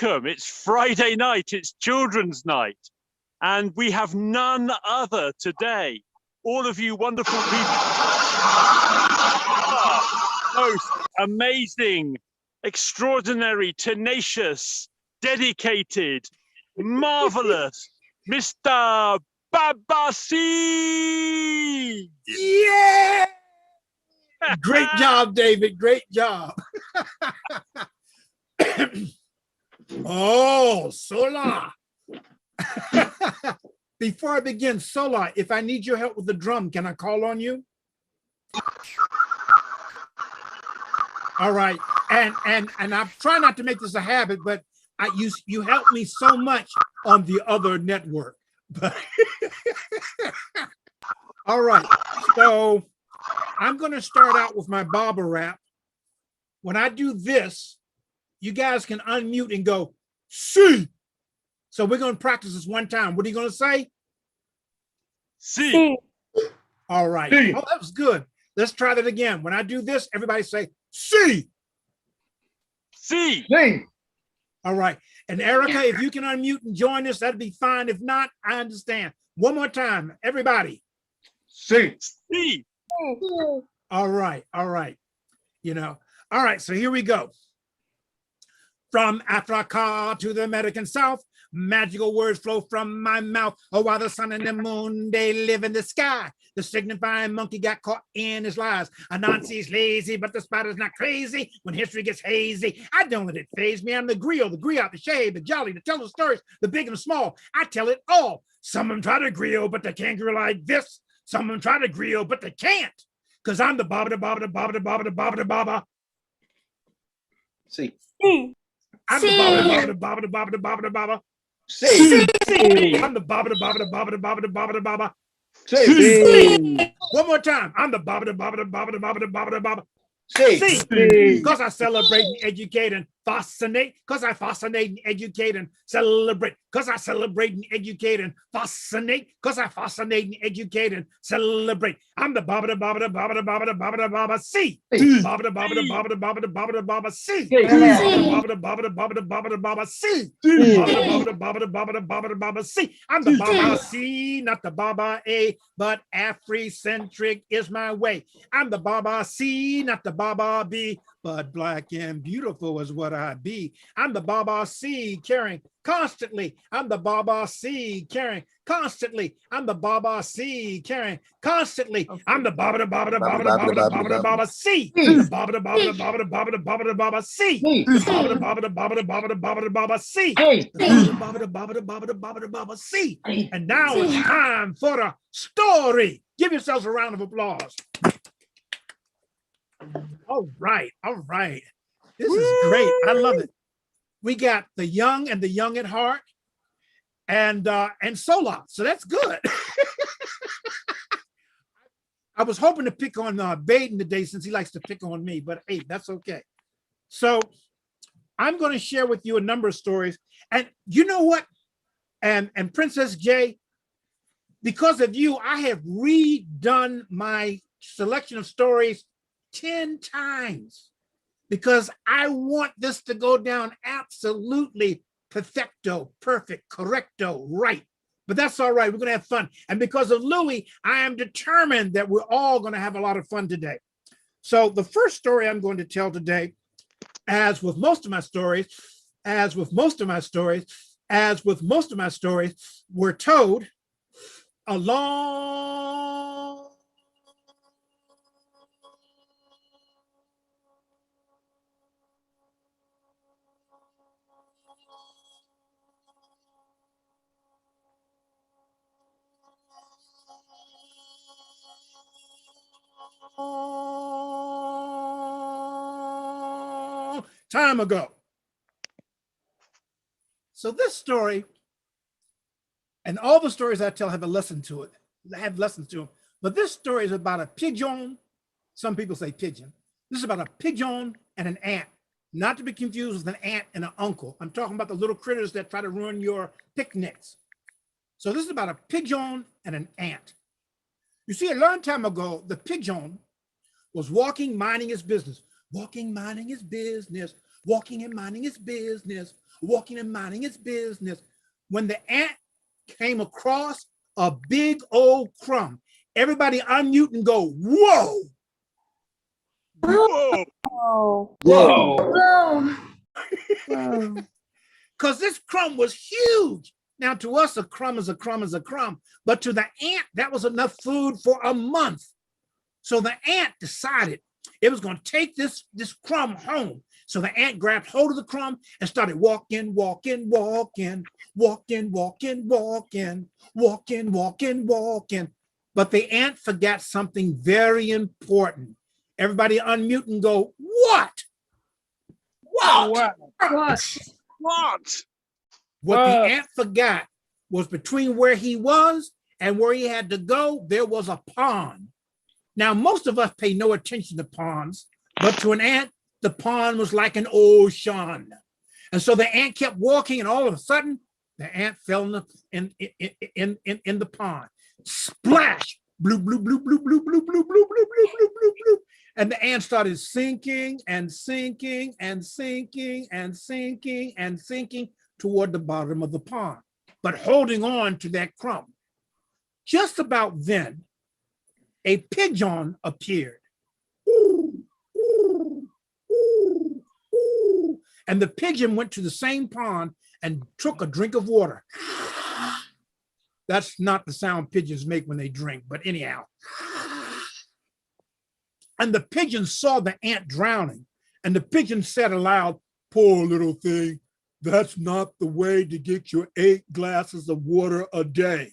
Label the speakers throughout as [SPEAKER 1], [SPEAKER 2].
[SPEAKER 1] welcome. It's Friday night, it's children's night, and we have none other today. All of you wonderful people, most amazing, extraordinary, tenacious, dedicated, marvelous, Mr. Babasi!
[SPEAKER 2] Yeah! Great job, David. Great job. Oh, Sola. Before I begin, Sola, if I need your help with the drum, can I call on you? All right. And I try not to make this a habit, but you help me so much on the other network. But all right. So I'm going to start out with my Baba rap. When I do this, you guys can unmute and go, see. So we're going to practice this one time. What are you going to say?
[SPEAKER 1] See.
[SPEAKER 2] All right. See. Oh, that was good. Let's try that again. When I do this, everybody say, see.
[SPEAKER 1] See.
[SPEAKER 3] See.
[SPEAKER 2] All right. And Erica, if you can unmute and join us, that'd be fine. If not, I understand. One more time, everybody.
[SPEAKER 3] See.
[SPEAKER 1] See.
[SPEAKER 2] All right. All right. You know, all right. So here we go. From Africa to the American South, magical words flow from my mouth. Oh, while the sun and the moon, they live in the sky. The signifying monkey got caught in his lies. Anansi's lazy, but the spider's not crazy. When history gets hazy, I don't let it faze me. I'm the griot, the shade, the jolly, the tell the stories, the big and the small. I tell it all. Some of them try to griot, but they can't grill like this. Some of them try to griot, but they can't. Because I'm the baba, the baba, the baba, the baba, the baba, the baba.
[SPEAKER 3] See.
[SPEAKER 2] I'm the baba, the baba, the baba, the baba, the baba.
[SPEAKER 3] See.
[SPEAKER 2] I'm the baba, the baba, the baba, the baba, the baba, the baba.
[SPEAKER 3] See.
[SPEAKER 2] One more time. I'm the baba, the baba, the baba, the baba, the baba, the baba.
[SPEAKER 3] See.
[SPEAKER 2] Because I celebrate and educate and fascinate. Because I fascinate and educate and celebrate. Because I celebrate and educate and fascinate. Because I fascinate and educate and celebrate. I'm the baba, the baba, the baba, the baba, the baba, the baba. See. Baba, the baba, the baba, the baba, the baba, the baba. See. Baba, the baba, the baba, the baba, the baba. See. Baba, the baba, the baba, the baba, the baba. See. I'm the baba C, not the baba A, but Afrocentric is my way. I'm the baba C, not the baba B, but black and beautiful is what I be. I'm the baba C, caring constantly. I'm the baba C, caring constantly. I'm the baba C, caring constantly. I'm the baba, the baba, the baba, the baba, the baba, the baba C. The baba, the baba, the baba, the baba, the baba, the baba C. The baba, the baba, the baba, the baba, the baba, the baba C. The baba, the baba, the baba, the baba, the baba C. And now it's time for the story. Give yourselves a round of applause. All right, all right. This is great. I love it. We got the young and the young at heart, and Sola. So that's good. I was hoping to pick on Baden today since he likes to pick on me, but hey, that's okay. So I'm going to share with you a number of stories, and you know what? And Princess J, because of you, I have redone my selection of stories 10 times because I want this to go down absolutely perfecto, perfect, correcto, right. But that's all right. We're going to have fun. And because of Louis, I am determined that we're all going to have a lot of fun today. So the first story I'm going to tell today, as with most of my stories, were told a long time ago. So this story, and all the stories I tell have a lesson to it, have lessons to them. But this story is about a pigeon. Some people say pigeon. This is about a pigeon and an ant, not to be confused with an aunt and an uncle. I'm talking about the little critters that try to ruin your picnics. So this is about a pigeon and an ant. You see, a long time ago, the pigeon was walking, minding his business, walking, minding his business, walking and minding his business, walking and minding its business. When the ant came across a big old crumb, everybody unmute and go, whoa.
[SPEAKER 1] Whoa.
[SPEAKER 4] Oh.
[SPEAKER 3] Whoa.
[SPEAKER 4] Whoa. Whoa.
[SPEAKER 2] Because this crumb was huge. Now, to us, a crumb is a crumb is a crumb, but to the ant, that was enough food for a month. So the ant decided it was going to take this crumb home. So the ant grabbed hold of the crumb and started walking. But the ant forgot something very important. Everybody unmute and go, what?
[SPEAKER 1] What?
[SPEAKER 4] What?
[SPEAKER 2] What the ant forgot was between where he was and where he had to go, there was a pond. Now, most of us pay no attention to ponds, but to an ant, the pond was like an ocean. And so the ant kept walking, and all of a sudden, the ant fell in the pond. Splash! Bloop, bloop, bloop, bloop, bloop, bloop, bloop, bloop, bloop, bloop, bloop, bloop, bloop. And the ant started sinking and sinking and sinking and sinking and sinking toward the bottom of the pond, but holding on to that crumb. Just about then, a pigeon appeared. And the pigeon went to the same pond and took a drink of water. That's not the sound pigeons make when they drink, but anyhow. And the pigeon saw the ant drowning, and the pigeon said aloud, poor little thing, that's not the way to get your 8 glasses of water a day.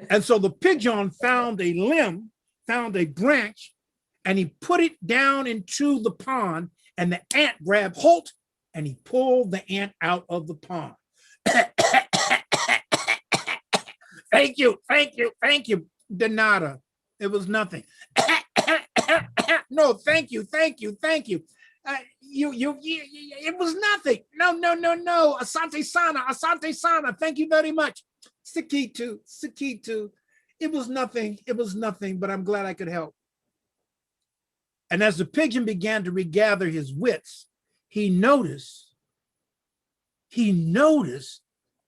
[SPEAKER 2] And so the pigeon found a limb, found a branch, and he put it down into the pond, and the ant grabbed hold, and he pulled the ant out of the pond. Thank you. De nada. It was nothing. No, thank you. It was nothing. No. Asante sana. Thank you very much. Sikitu. It was nothing, but I'm glad I could help. And as the pigeon began to regather his wits, he noticed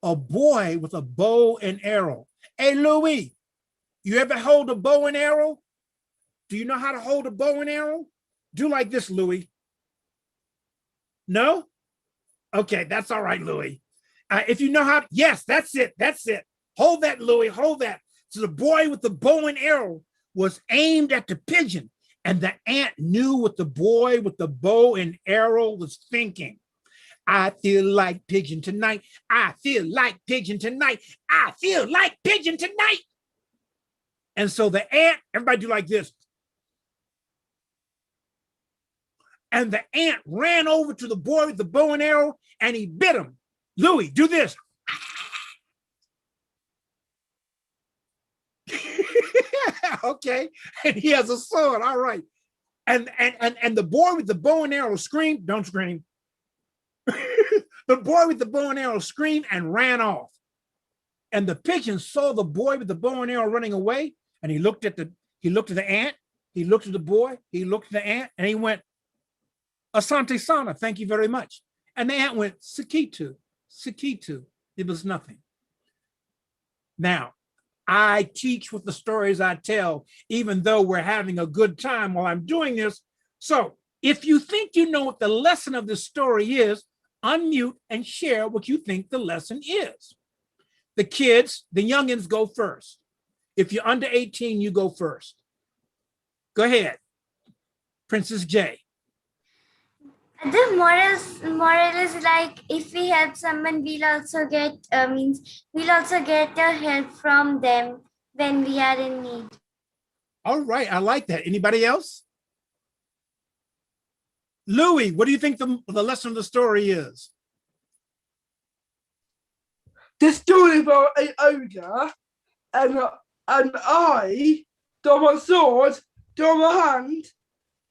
[SPEAKER 2] a boy with a bow and arrow. Hey, Louis, you ever hold a bow and arrow? Do you know how to hold a bow and arrow? Do like this, Louis. No? Okay, that's all right, Louis. If you know how, yes, that's it. Hold that, Louis, hold that. So the boy with the bow and arrow was aimed at the pigeon, and the ant knew what the boy with the bow and arrow was thinking. I feel like pigeon tonight. I feel like pigeon tonight. I feel like pigeon tonight. And so the ant, everybody do like this. And the ant ran over to the boy with the bow and arrow, and he bit him. Louis, do this. Okay, and he has a sword. All right. And the boy with the bow and arrow screamed. Don't scream. The boy with the bow and arrow screamed and ran off. And the pigeon saw the boy with the bow and arrow running away, and he looked at the ant, he looked at the boy, he looked at the ant, and he went, Asante sana, thank you very much. And the ant went, Sikitu. It was nothing. Now, I teach with the stories I tell, even though we're having a good time while I'm doing this. So if you think you know what the lesson of this story is, unmute and share what you think the lesson is. The kids, the youngins go first. If you're under 18, you go first. Go ahead, Princess J.
[SPEAKER 4] The moral is like, if we help someone, we'll also get help from them when we are in need.
[SPEAKER 2] All right, I like that. Anybody else? Louis, what do you think the lesson of the story is?
[SPEAKER 5] The story about an ogre, and I draw my sword, draw my hand,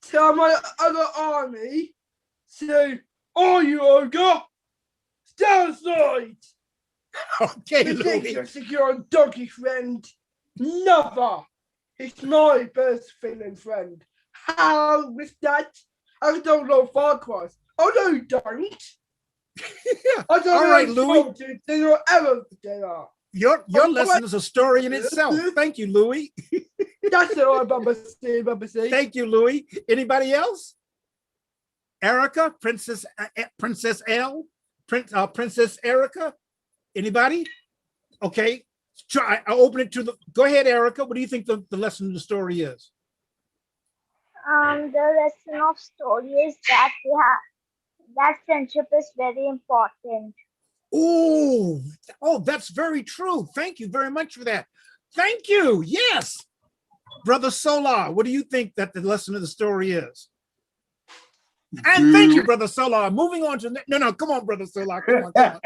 [SPEAKER 5] tell my other army, say, "Are you ogre? Stand aside!"
[SPEAKER 2] Okay,
[SPEAKER 5] You think
[SPEAKER 2] Louis.
[SPEAKER 5] you're a doggy friend? Never. It's my best feeling friend. How with that? I don't know Farquaad. Oh no, you don't. I don't
[SPEAKER 2] All
[SPEAKER 5] know
[SPEAKER 2] right,
[SPEAKER 5] if
[SPEAKER 2] Louis.
[SPEAKER 5] children do not ever forget that.
[SPEAKER 2] Your
[SPEAKER 5] Oh,
[SPEAKER 2] lesson is a story in itself. Thank you, Louis.
[SPEAKER 5] That's all right, Babasi.
[SPEAKER 2] Thank you, Louis. Anybody else? Erica, Princess L, Princess Erica. Anybody? Okay. Try. I'll open it to the. Go ahead, Erica. What do you think the lesson of the story is?
[SPEAKER 6] The lesson of story is that that friendship is very important.
[SPEAKER 2] Oh, that's very true. Thank you very much for that. Thank you. Yes. Brother Solar, what do you think that the lesson of the story is? And thank you, Brother Solar. Moving on to no, come on, Brother Solar. Come on.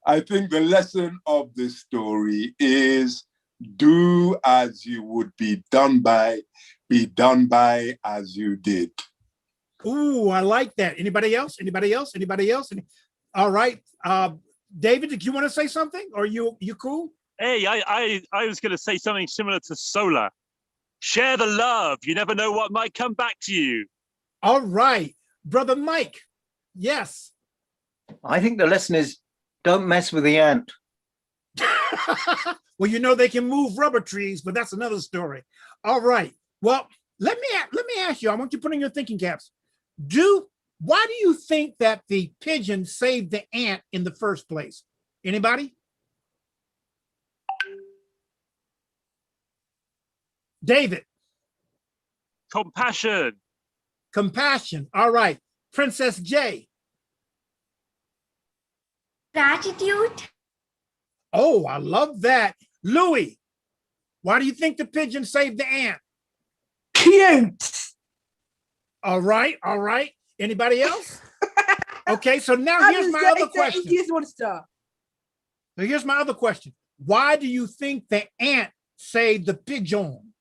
[SPEAKER 3] I think the lesson of this story is do as you would be done by as you did.
[SPEAKER 2] Ooh, I like that. Anybody else? Anybody else? Anybody else? All right. David, did you want to say something? Or you cool?
[SPEAKER 1] Hey, I was going to say something similar to Solar. Share the love. You never know what might come back to you.
[SPEAKER 2] All right. Brother Mike. Yes.
[SPEAKER 7] I think the lesson is don't mess with the ant.
[SPEAKER 2] Well, you know they can move rubber trees, but that's another story. All right. Well, let me ask you. I want you to put in your thinking caps. Why do you think that the pigeon saved the ant in the first place? Anybody? David.
[SPEAKER 1] Compassion.
[SPEAKER 2] Compassion. All right. Princess J.
[SPEAKER 4] Gratitude.
[SPEAKER 2] Oh, I love that. Louis, why do you think the pigeon saved the ant?
[SPEAKER 5] Cute.
[SPEAKER 2] All right. All right. Anybody else? Okay, so now here's my other question. So here's my other question. Why do you think the ant saved the pigeon?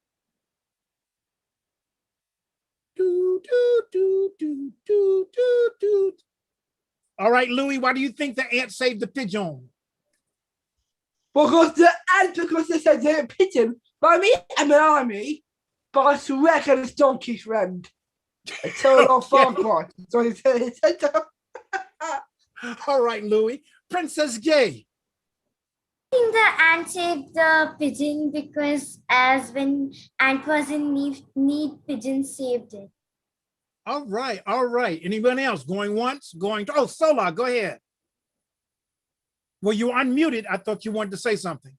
[SPEAKER 2] Do, do, do, do, do, do, do. All right, Louis, why do you think the ant saved the pigeon?
[SPEAKER 5] Because they said they're a pigeon, but me and my army, but I swear to it's donkey's friend. I tell it on farm part. So he said,
[SPEAKER 2] All right, Louis. Princess J.
[SPEAKER 4] I think the ant saved the pigeon because as when ant was in need, pigeon saved it.
[SPEAKER 2] All right, all right. Anyone else going once, going to, oh, Solar, go ahead. Well, you unmuted. I thought you wanted to say something.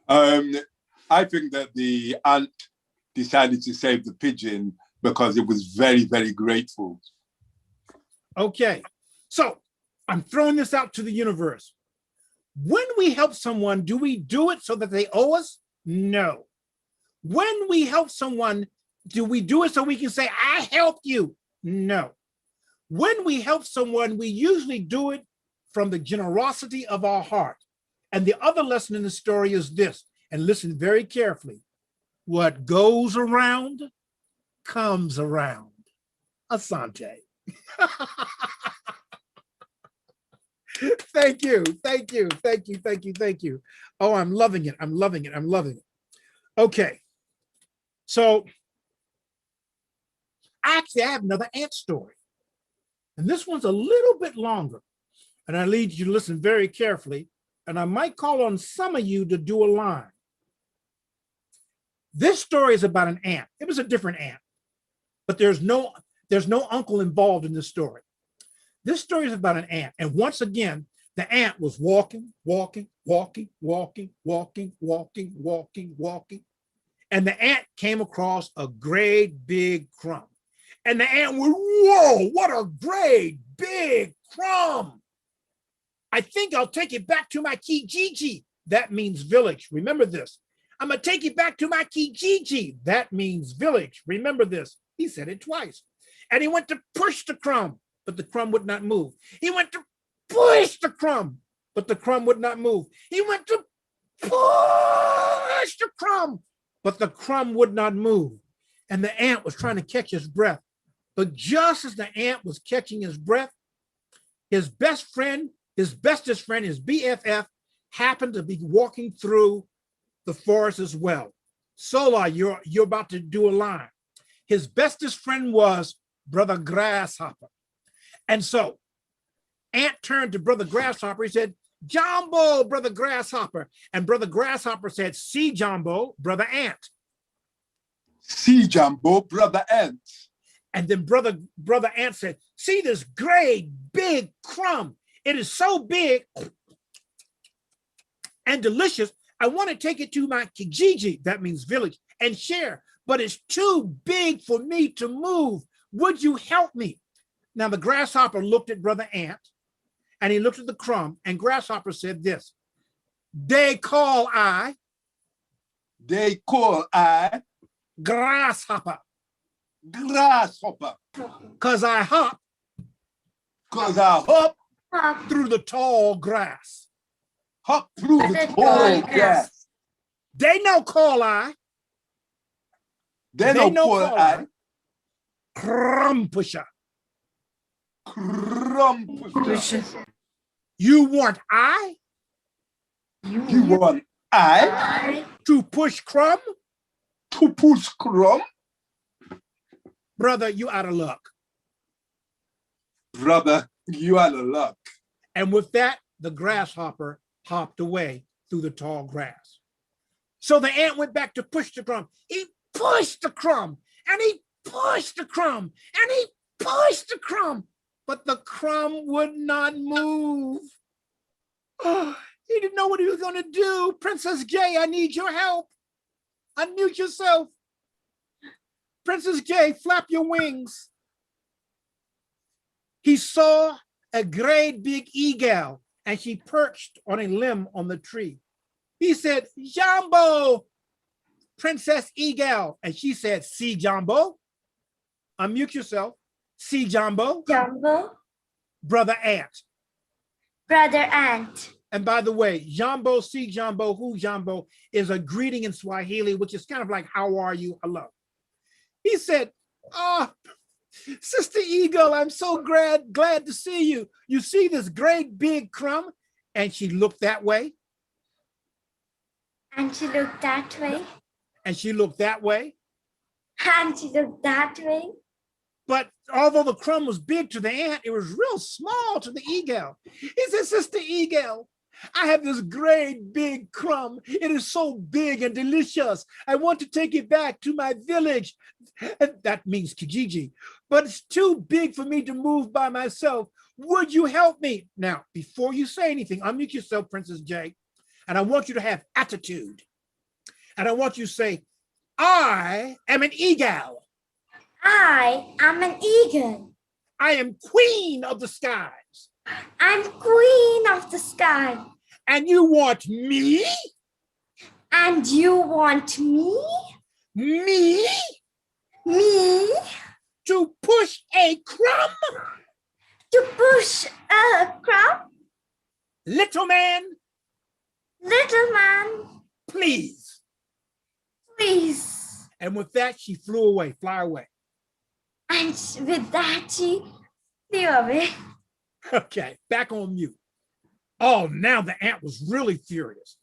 [SPEAKER 3] I think that the ant decided to save the pigeon because it was very, very grateful.
[SPEAKER 2] Okay, so I'm throwing this out to the universe. When we help someone, do we do it so that they owe us? No. When we help someone, do we do it so we can say, I helped you? No. When we help someone, we usually do it from the generosity of our heart. And the other lesson in the story is this, and listen very carefully. What goes around comes around. Asante. Thank you, thank you, thank you, thank you, thank you. Oh, I'm loving it, I'm loving it, I'm loving it. Okay, so actually I have another ant story. And this one's a little bit longer. And I need you to listen very carefully. And I might call on some of you to do a line. This story is about an ant. It was a different ant, but there's no uncle involved in this story. This story is about an ant. And once again, the ant was walking. And the ant came across a great big crumb. And the ant went, whoa, what a great big crumb. I think I'll take it back to my Kijiji. That means village. Remember this. I'm going to take it back to my Kijiji. That means village. Remember this. He said it twice. And he went to push the crumb, but the crumb would not move. He went to push the crumb, but the crumb would not move. He went to push the crumb, but the crumb would not move. And the ant was trying to catch his breath. But just as the ant was catching his breath, his best friend, his bestest friend, his BFF, happened to be walking through the forest as well. Solar, you're about to do a line. His bestest friend was Brother Grasshopper. And so Ant turned to Brother Grasshopper. He said, Jumbo, Brother Grasshopper. And Brother Grasshopper said, see, Jumbo, Brother Ant.
[SPEAKER 3] See, Jumbo, Brother Ant.
[SPEAKER 2] And then Brother Ant said, see this great big crumb. It is so big and delicious. I want to take it to my Kijiji, that means village, and share, but it's too big for me to move. Would you help me? Now the Grasshopper looked at Brother Ant, and he looked at the crumb, and Grasshopper said this, they call I Grasshopper,
[SPEAKER 3] Grasshopper,
[SPEAKER 2] because I hop through the tall grass.
[SPEAKER 3] hop through the tall grass.
[SPEAKER 2] They no call I.
[SPEAKER 3] They no call I.
[SPEAKER 2] Crumb pusher.
[SPEAKER 3] Crumb pusher.
[SPEAKER 2] You want I
[SPEAKER 3] You want I
[SPEAKER 2] to push crumb?
[SPEAKER 3] to push crumb?
[SPEAKER 2] Brother, you out of luck.
[SPEAKER 3] Brother, you out of luck.
[SPEAKER 2] And with that, the Grasshopper hopped away through the tall grass. So the ant went back to push the crumb. He pushed the crumb, and he pushed the crumb, and he pushed the crumb, but the crumb would not move. Oh, he didn't know what he was going to do. Princess J, I need your help. Unmute yourself. Princess J, flap your wings. He saw a great big eagle, and she perched on a limb on the tree. He said, Jumbo, Princess Eagle. And she said, see, Jumbo. Unmute yourself. See, Jumbo.
[SPEAKER 4] Jumbo,
[SPEAKER 2] Brother Ant.
[SPEAKER 4] Brother Ant.
[SPEAKER 2] And by the way, Jambo, see Jambo, who Jambo is a greeting in Swahili, which is kind of like, how are you? Hello. He said, oh, Sister Eagle, I'm so glad to see you. You see this great big crumb? And she looked that way.
[SPEAKER 4] And she looked that way.
[SPEAKER 2] And she looked that way.
[SPEAKER 4] And she looked that way.
[SPEAKER 2] But although the crumb was big to the ant, it was real small to the eagle. He said, Sister Eagle, I have this great big crumb. It is so big and delicious. I want to take it back to my village. And that means Kijiji. But it's too big for me to move by myself. Would you help me? Now, before you say anything, unmute yourself, Princess J. And I want you to have attitude. And I want you to say, I am an eagle.
[SPEAKER 4] I am an eagle.
[SPEAKER 2] I am queen of the skies.
[SPEAKER 4] I'm queen of the sky.
[SPEAKER 2] And you want me?
[SPEAKER 4] And you want me?
[SPEAKER 2] Me?
[SPEAKER 4] Me?
[SPEAKER 2] To push a crumb?
[SPEAKER 4] To push a crumb?
[SPEAKER 2] Little man,
[SPEAKER 4] Little man,
[SPEAKER 2] please.
[SPEAKER 4] please.
[SPEAKER 2] And with that, she flew away, fly away.
[SPEAKER 4] And with that, she flew away.
[SPEAKER 2] Okay, back on mute. Oh, now the ant was really furious.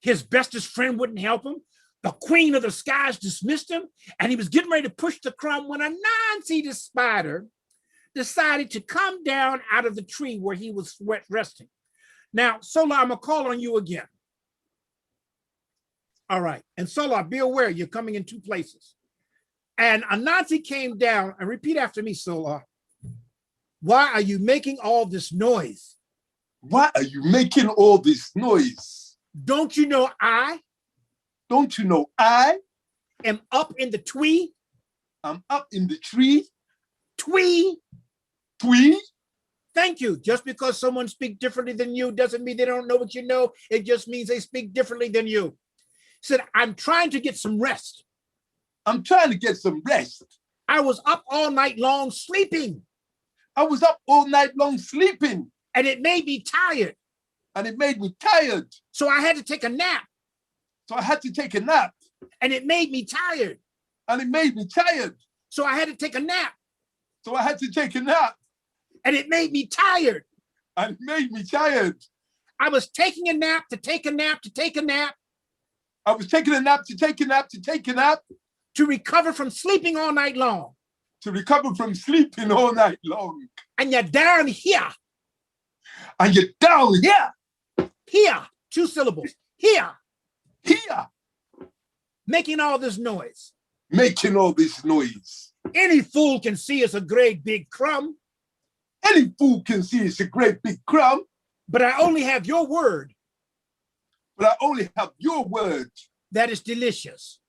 [SPEAKER 2] His bestest friend wouldn't help him. The queen of the skies dismissed him, and he was getting ready to push the crumb when a non-seeded spider decided to come down out of the tree where he was resting. Now, Solar, I'm gonna call on you again. All right, and Solar, be aware you're coming in two places. And Anansi came down, and repeat after me, Solar. Why are you making all this noise?
[SPEAKER 3] Why are you making all this noise?
[SPEAKER 2] Don't you know I
[SPEAKER 3] Don't you know I
[SPEAKER 2] am up in the tree?
[SPEAKER 3] am up in the tree?
[SPEAKER 2] Twee.
[SPEAKER 3] Tree?
[SPEAKER 2] Thank you. Just because someone speaks differently than you doesn't mean they don't know what you know. It just means they speak differently than you. Said, I'm trying to get some rest.
[SPEAKER 3] I'm trying to get some rest.
[SPEAKER 2] I was up all night long sleeping,
[SPEAKER 3] I was up all night long sleeping,
[SPEAKER 2] and it made me tired.
[SPEAKER 3] and it made me tired.
[SPEAKER 2] So I had to take a nap,
[SPEAKER 3] So I had to take a nap,
[SPEAKER 2] and it made me tired.
[SPEAKER 3] and it made me tired.
[SPEAKER 2] So I had to take a nap,
[SPEAKER 3] So I had to take a nap,
[SPEAKER 2] and it made me tired.
[SPEAKER 3] and it made me tired.
[SPEAKER 2] I was taking a nap to take a nap to take a nap
[SPEAKER 3] I was taking a nap to take a nap to take a nap
[SPEAKER 2] to recover from sleeping all night long.
[SPEAKER 3] to recover from sleeping all night long.
[SPEAKER 2] And you're down here.
[SPEAKER 3] And you're down here,
[SPEAKER 2] Here. 2 syllables. Here.
[SPEAKER 3] here,
[SPEAKER 2] Making all this noise.
[SPEAKER 3] making all this noise.
[SPEAKER 2] Any fool can see it's a great big crumb,
[SPEAKER 3] Any fool can see it's a great big crumb,
[SPEAKER 2] but I only have your word
[SPEAKER 3] but I only have your word
[SPEAKER 2] that is delicious.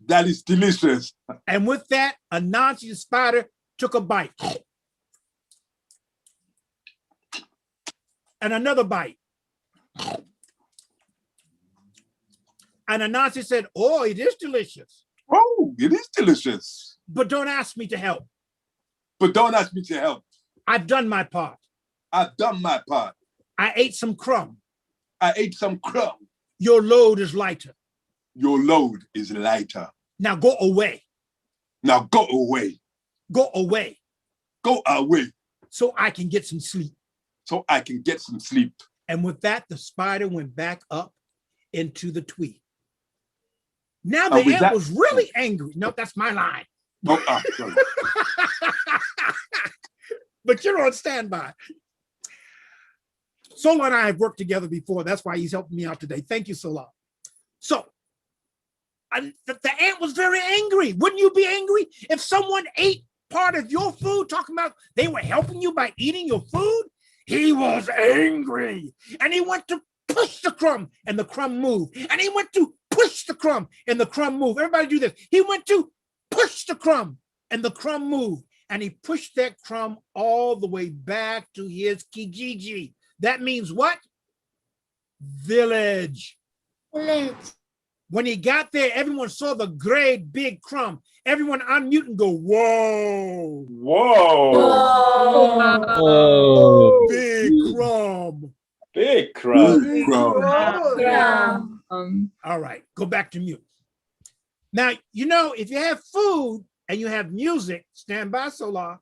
[SPEAKER 3] that is delicious.
[SPEAKER 2] And with that, Anansi the spider took a bite. And another bite. And Anansi said, oh, it is delicious,
[SPEAKER 3] Oh, it is delicious.
[SPEAKER 2] but don't ask me to help.
[SPEAKER 3] But don't ask me to help.
[SPEAKER 2] I've done my part.
[SPEAKER 3] I've done my part.
[SPEAKER 2] I ate some crumb.
[SPEAKER 3] I ate some crumb.
[SPEAKER 2] Your load is lighter.
[SPEAKER 3] Your load is lighter.
[SPEAKER 2] Now go away.
[SPEAKER 3] Now go away.
[SPEAKER 2] Go away
[SPEAKER 3] Go away
[SPEAKER 2] so I can get some sleep.
[SPEAKER 3] so I can get some sleep.
[SPEAKER 2] And with that, the spider went back up into the tree. Now the
[SPEAKER 3] with
[SPEAKER 2] ant
[SPEAKER 3] that-
[SPEAKER 2] was really angry. No, that's my line.
[SPEAKER 3] Oh, sorry.
[SPEAKER 2] But you're on standby. Sola and I have worked together before. That's why he's helping me out today. Thank you, Sola. So the ant was very angry. Wouldn't you be angry if someone ate part of your food, talking about they were helping you by eating your food? He was angry. And he went to push the crumb and the crumb moved. And he went to push the crumb and the crumb moved. Everybody do this. He went to push the crumb and the crumb moved. And he pushed that crumb all the way back to his Kijiji. That means what? Village.
[SPEAKER 4] Village.
[SPEAKER 2] When he got there, everyone saw the great big crumb. Everyone unmute and go, whoa,
[SPEAKER 8] Whoa.
[SPEAKER 7] Oh,
[SPEAKER 2] big crumb.
[SPEAKER 8] Big crowd.
[SPEAKER 3] Big crumb.
[SPEAKER 5] Oh,
[SPEAKER 4] Yeah.
[SPEAKER 2] All right, go back to mute. Now, you know, if you have food and you have music, stand by, Solar,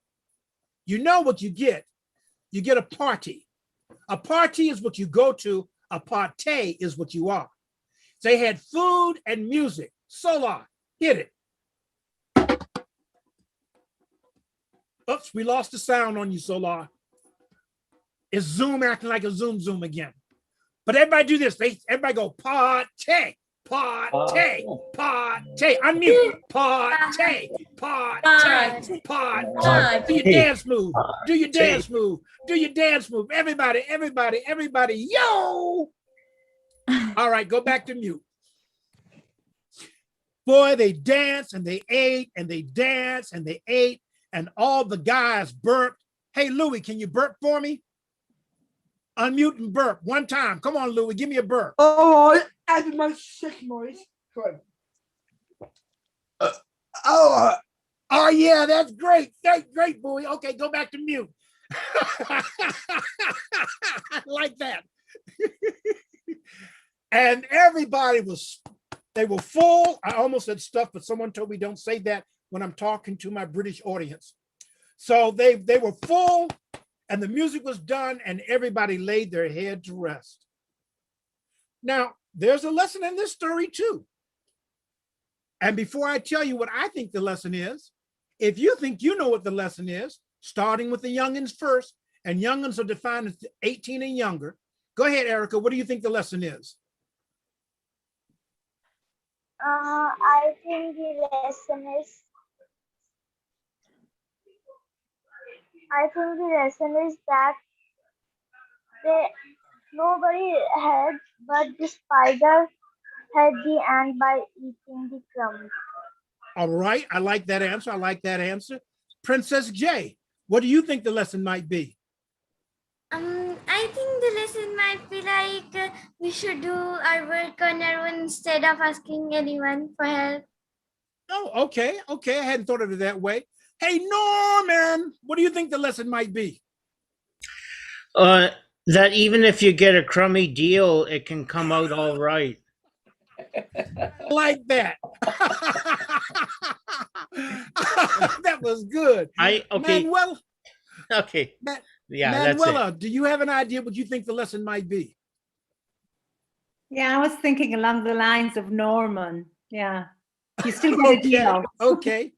[SPEAKER 2] you know what you get. You get a party. A party is what you go to. A party is what you are. They had food and music. Solar, hit it. Oops, we lost the sound on you, Solar. It's Zoom acting like a Zoom again. But everybody do this. Everybody go party, party, party. Unmute. Party, party, party. Do your dance move. Do your dance move. Do your dance move. Everybody, yo. All right, go back to mute. Boy, they danced and they ate and they danced and they ate and all the guys burped. Hey, Louie, can you burp for me? Unmute and burp one time. Come on, Louie, give me a burp.
[SPEAKER 5] all right. Add my second noise. Go on.
[SPEAKER 2] Oh, yeah, that's great. Great, Bowie. Okay, go back to mute. Like that. And everybody they were full. I almost said stuff, but someone told me don't say that when I'm talking to my British audience. So they were full and the music was done and everybody laid their head to rest. Now, there's a lesson in this story too. And before I tell you what I think the lesson is, if you think you know what the lesson is, starting with the youngins first, and youngins are defined as 18 and younger. Go ahead, Erica. What do you think the lesson is?
[SPEAKER 6] I think the lesson is that nobody had, but the spider had the ant by eating the crumbs.
[SPEAKER 2] All right. I like that answer. Princess J, what do you think the lesson might be?
[SPEAKER 4] I think the lesson might be like we should do our work on our own instead of asking anyone for help.
[SPEAKER 2] Oh, okay. I hadn't thought of it that way. Hey, Norman, what do you think the lesson might be?
[SPEAKER 9] That even if you get a crummy deal, it can come out all right.
[SPEAKER 2] Like that. That was good.
[SPEAKER 9] Okay.
[SPEAKER 2] Manuel,
[SPEAKER 9] Okay. Yeah, that's
[SPEAKER 2] Manuela,
[SPEAKER 9] it.
[SPEAKER 2] do you have an idea what you think the lesson might be?
[SPEAKER 10] Yeah, I was thinking along the lines of Norman. Yeah. You still get a deal.
[SPEAKER 2] Okay.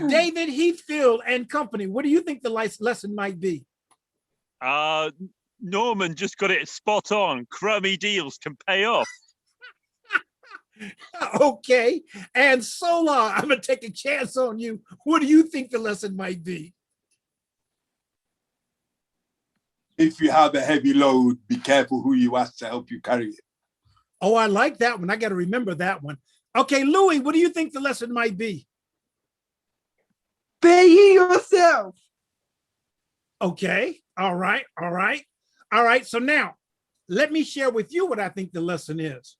[SPEAKER 2] David Heathfield and company. What do you think the lesson might be?
[SPEAKER 1] Norman just got it spot on. Crummy deals can pay off.
[SPEAKER 2] Okay. And Solar, I'm going to take a chance on you. What do you think the lesson might be?
[SPEAKER 3] If you have a heavy load, be careful who you ask to help you carry it.
[SPEAKER 2] Oh, I like that one. I got to remember that one. Okay, Louis, what do you think the lesson might be?
[SPEAKER 5] Be yourself.
[SPEAKER 2] Okay. All right. All right. All right. So now let me share with you what I think the lesson is.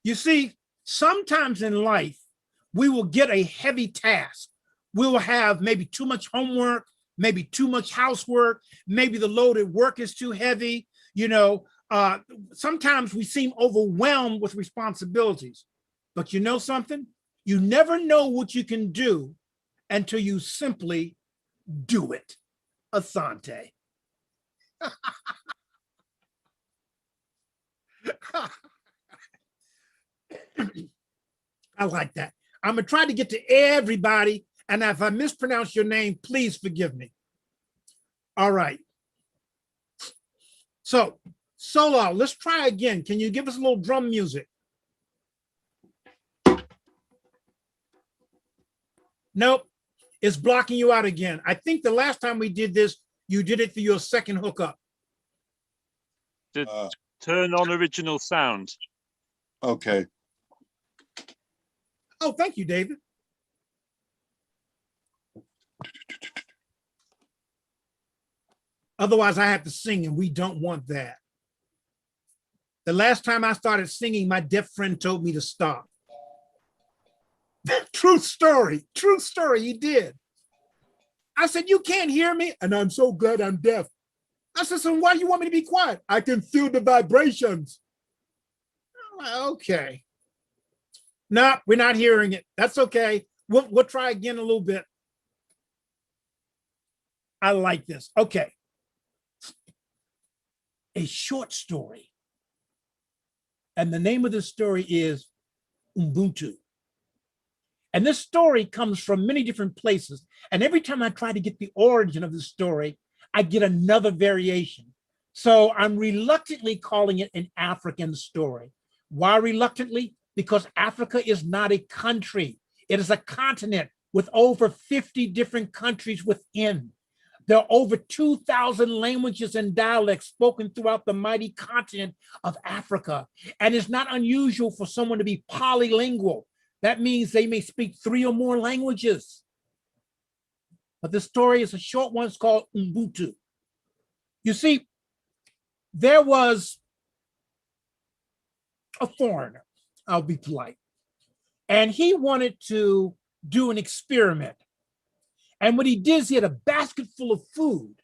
[SPEAKER 2] You see, sometimes in life, we will get a heavy task. We will have maybe too much homework, maybe too much housework, maybe the load at work is too heavy. You know, sometimes we seem overwhelmed with responsibilities. But you know something? You never know what you can do until you simply do it. Asante. I like that. I'm going to try to get to everybody. And if I mispronounce your name, please forgive me. All right. So, Solar, let's try again. Can you give us a little drum music? Nope, it's blocking you out again. I think the last time we did this, you did it through your second hookup.
[SPEAKER 1] Turn on original sound.
[SPEAKER 3] Okay.
[SPEAKER 2] Oh, thank you, David. Otherwise, I have to sing, and we don't want that. The last time I started singing, my deaf friend told me to stop. True story, he did. I said, you can't hear me? And I'm so glad I'm deaf. I said, so why do you want me to be quiet? I can feel the vibrations. Okay. No, we're not hearing it. That's okay. We'll try again a little bit. I like this. Okay. A short story. And the name of the story is Ubuntu. And this story comes from many different places. And every time I try to get the origin of the story, I get another variation. So I'm reluctantly calling it an African story. Why reluctantly? Because Africa is not a country. It is a continent with over 50 different countries within. There are over 2,000 languages and dialects spoken throughout the mighty continent of Africa. And it's not unusual for someone to be polylingual. That means they may speak 3 or more languages. But the story is a short one. It's called Ubuntu. You see, there was a foreigner, I'll be polite, and he wanted to do an experiment. And what he did is he had a basket full of food,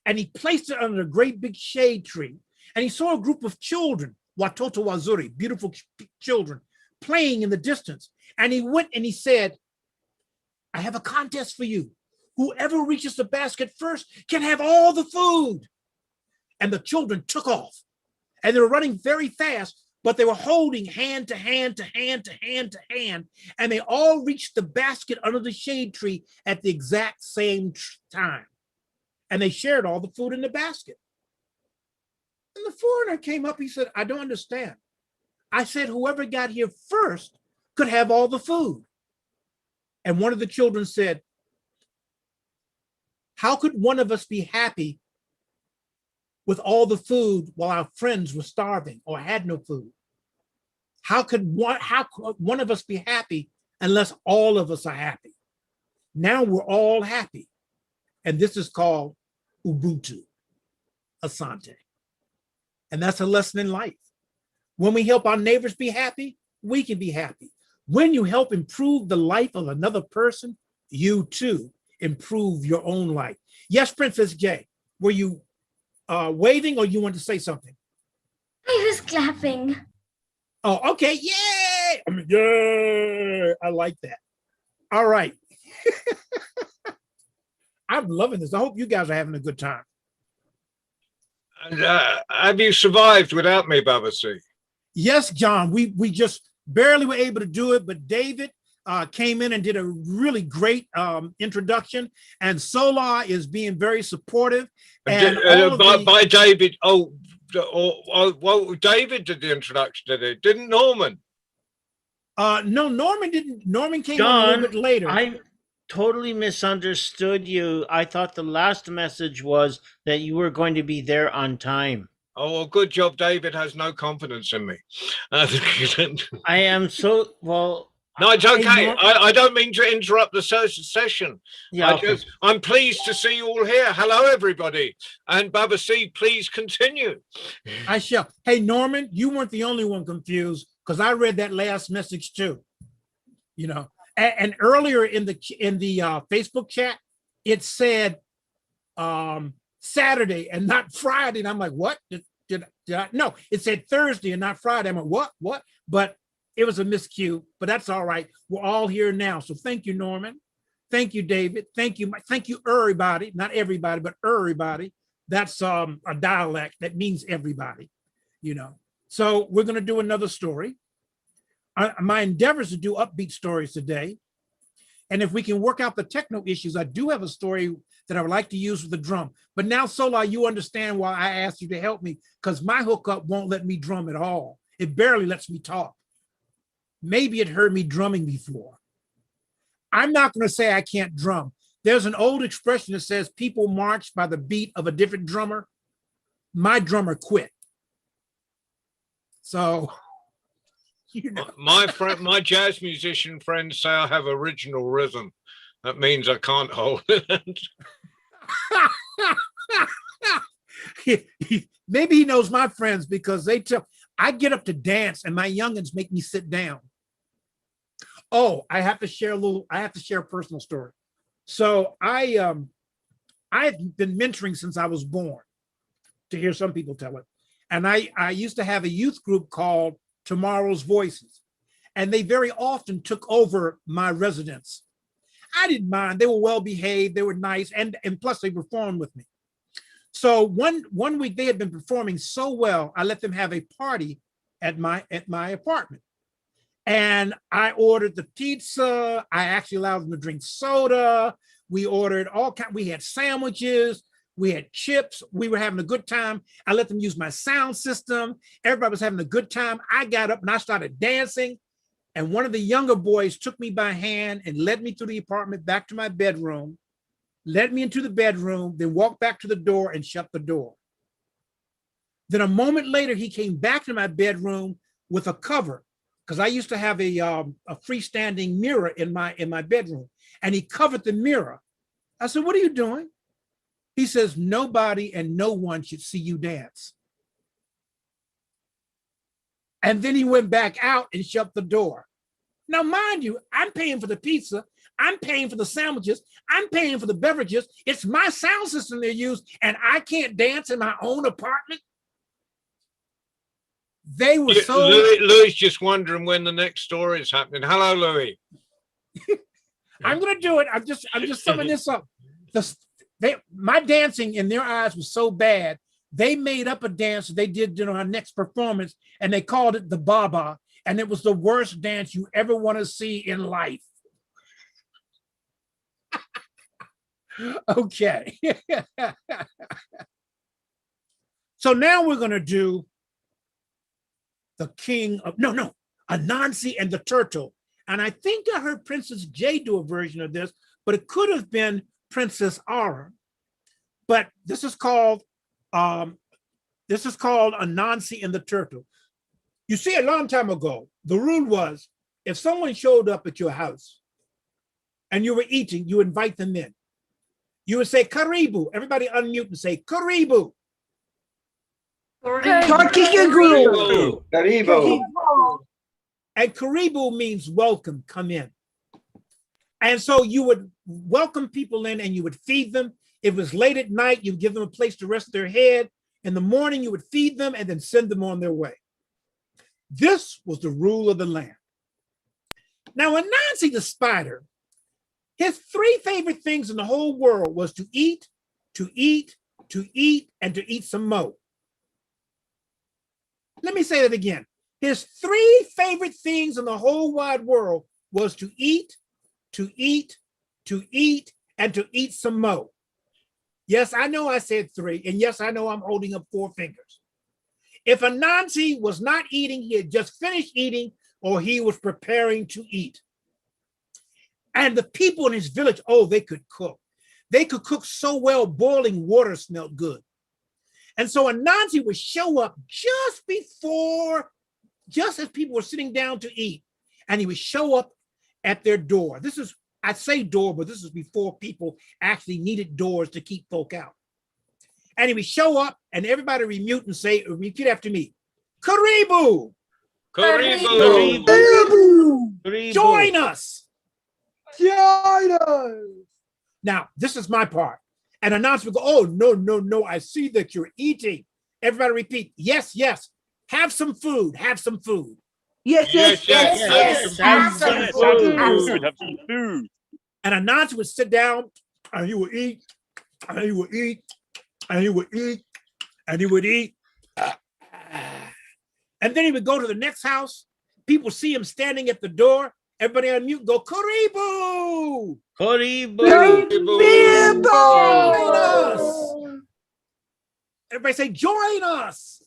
[SPEAKER 2] and he placed it under a great big shade tree. And he saw a group of children, Watoto Wazuri, beautiful children, playing in the distance. And he went and he said, I have a contest for you. Whoever reaches the basket first can have all the food. And the children took off. And they were running very fast, but they were holding hand to hand to hand to hand to hand. And they all reached the basket under the shade tree at the exact same time. And they shared all the food in the basket. And the foreigner came up, he said, I don't understand. I said, whoever got here first could have all the food. And one of the children said, how could one of us be happy with all the food while our friends were starving or had no food? How could one of us be happy unless all of us are happy? Now we're all happy. And this is called Ubuntu, Asante. And that's a lesson in life. When we help our neighbors be happy, we can be happy. When you help improve the life of another person, you too improve your own life. Yes, Princess J, were you waving or you want to say something?
[SPEAKER 4] I was clapping.
[SPEAKER 2] Oh, okay. Yay! Yay! I like that. All right. I'm loving this. I hope you guys are having a good time.
[SPEAKER 8] And have you survived without me, Babasi?
[SPEAKER 2] Yes, John, we just barely were able to do it, but David, came in and did a really great introduction, and Solar is being very supportive. And all of the-
[SPEAKER 8] by David. Well, David did the introduction, did he? Didn't Norman?
[SPEAKER 2] No, Norman didn't. Norman came on a
[SPEAKER 9] John,
[SPEAKER 2] little bit later.
[SPEAKER 9] I totally misunderstood you. I thought the last message was that you were going to be there on time.
[SPEAKER 8] Oh, well, good job. David has no confidence in me.
[SPEAKER 9] I am so well.
[SPEAKER 8] No, it's okay.
[SPEAKER 9] Norm-
[SPEAKER 8] I don't mean to interrupt the session.
[SPEAKER 9] Yeah,
[SPEAKER 8] I'm pleased to see you all here. Hello, everybody. And Baba C, please continue.
[SPEAKER 2] I shall. Hey, Norman, you weren't the only one confused, because I read that last message too. You know, and earlier in the Facebook chat, it said Saturday and not Friday, and I'm like, what? Did I? No, it said Thursday and not Friday. I'm like, what? But it was a miscue, but that's all right. We're all here now. So thank you, Norman. Thank you, David. Thank you, everybody. Not everybody, but everybody. That's a dialect that means everybody, you know. So we're going to do another story. My endeavor is to do upbeat stories today. And if we can work out the techno issues, I do have a story that I would like to use with the drum. But now, Solar, you understand why I asked you to help me, because my hookup won't let me drum at all. It barely lets me talk. Maybe it heard me drumming before. I'm not going to say I can't drum. There's an old expression that says people march by the beat of a different drummer. My drummer quit. So, you know.
[SPEAKER 8] My jazz musician friends say I have original rhythm. That means I can't hold it.
[SPEAKER 2] Maybe he knows my friends, because I get up to dance and my youngins make me sit down. Oh, I have to share a personal story. So I've been mentoring since I was born, to hear some people tell it. And I used to have a youth group called Tomorrow's Voices, and they very often took over my residence. I didn't mind. They were well behaved, they were nice, and plus they performed with me. So one week they had been performing so well, I let them have a party at my apartment. And I ordered the pizza. I actually allowed them to drink soda. We ordered we had sandwiches, we had chips. We were having a good time. I let them use my sound system. Everybody was having a good time. I got up and I started dancing. And one of the younger boys took me by hand and led me through the apartment back to my bedroom, led me into the bedroom, then walked back to the door and shut the door. Then a moment later, he came back to my bedroom with a cover, because I used to have a freestanding mirror in my bedroom, and he covered the mirror. I said, "What are you doing?" He says, "Nobody and no one should see you dance." And then he went back out and shut the door. Now, mind you, I'm paying for the pizza. I'm paying for the sandwiches. I'm paying for the beverages. It's my sound system they use, and I can't dance in my own apartment. They were so.
[SPEAKER 8] Louis just wondering when the next story is happening. Hello, Louis.
[SPEAKER 2] I'm going to do it. I'm just summing this up. My dancing in their eyes was so bad. They made up a dance they did our next performance, and they called it the Baba, and it was the worst dance you ever want to see in life. Okay. So now we're going to do the king of, Anansi and the Turtle. And I think I heard Princess J do a version of this, but it could have been Princess Aura. But this is called Anansi and the Turtle. You see, a long time ago, the rule was if someone showed up at your house and you were eating, you invite them in. You would say, "Karibu." Everybody unmute and say, "Karibu."
[SPEAKER 7] Karibu.
[SPEAKER 2] And Karibu means welcome, come in. And so you would welcome people in and you would feed them. If it was late at night, you'd give them a place to rest their head. In the morning, you would feed them and then send them on their way. This was the rule of the land. Now, Anansi the spider, his three favorite things in the whole world was to eat, to eat, to eat, and to eat some more. Let me say that again. His three favorite things in the whole wide world was to eat, to eat, to eat, and to eat some more. Yes, I know I said 3, and yes, I know I'm holding up 4 fingers. If Anansi was not eating, he had just finished eating, or he was preparing to eat. And the people in his village, oh, they could cook. They could cook so well, boiling water smelled good. And so Anansi would show up just as people were sitting down to eat, and he would show up at their door. This is, I say door, but this is before people actually needed doors to keep folk out. And he would show up, and everybody would mute and say, repeat after me, Karibu!
[SPEAKER 8] Karibu.
[SPEAKER 5] Karibu.
[SPEAKER 2] Join us!
[SPEAKER 5] Join us.
[SPEAKER 2] Now, this is my part. And Anansi would go, oh, no, no, no, I see that you're eating. Everybody repeat, yes, yes, have some food, have some food.
[SPEAKER 5] Yes, yes, yes,
[SPEAKER 10] yes.
[SPEAKER 1] Have some food. Have some food.
[SPEAKER 2] And Anansi would sit down, and he would eat, and he would eat, and he would eat, and he would eat. And then he would go to the next house. People see him standing at the door. Everybody on mute, go, Karibu!
[SPEAKER 9] Karibu.
[SPEAKER 2] Join us! Everybody say, join us!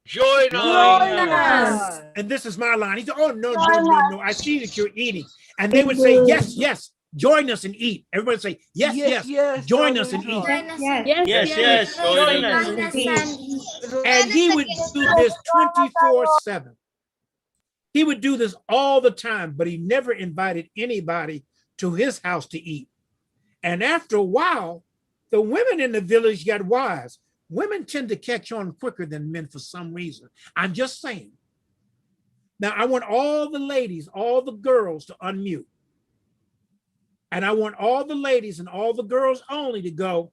[SPEAKER 8] Join us.
[SPEAKER 2] And this is my line. He said, oh, no, no, no, no. I see that you're eating. And they would say, yes, yes, join us and eat. Everybody say, yes, yes, join us and eat.
[SPEAKER 9] Yes. Join us.
[SPEAKER 2] And he would do this 24/7. He would do this all the time, but he never invited anybody to his house to eat. And after a while, the women in the village got wise. Women tend to catch on quicker than men for some reason. I'm just saying. Now, I want all the ladies, all the girls to unmute. And I want all the ladies and all the girls only to go,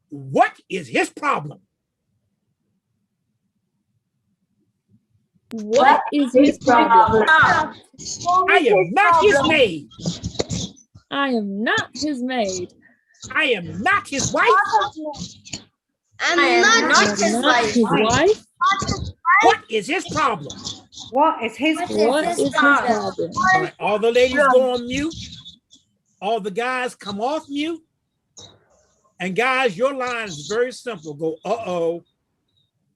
[SPEAKER 2] what is his problem?
[SPEAKER 10] What is his problem?
[SPEAKER 2] I am not his maid.
[SPEAKER 10] I am not his maid.
[SPEAKER 2] I am not his wife.
[SPEAKER 4] I'm not his wife.
[SPEAKER 10] wife.
[SPEAKER 2] What is his problem?
[SPEAKER 10] What is his problem?
[SPEAKER 2] All right, all the ladies go on mute. All the guys come off mute. And guys, your line is very simple. Go, uh-oh.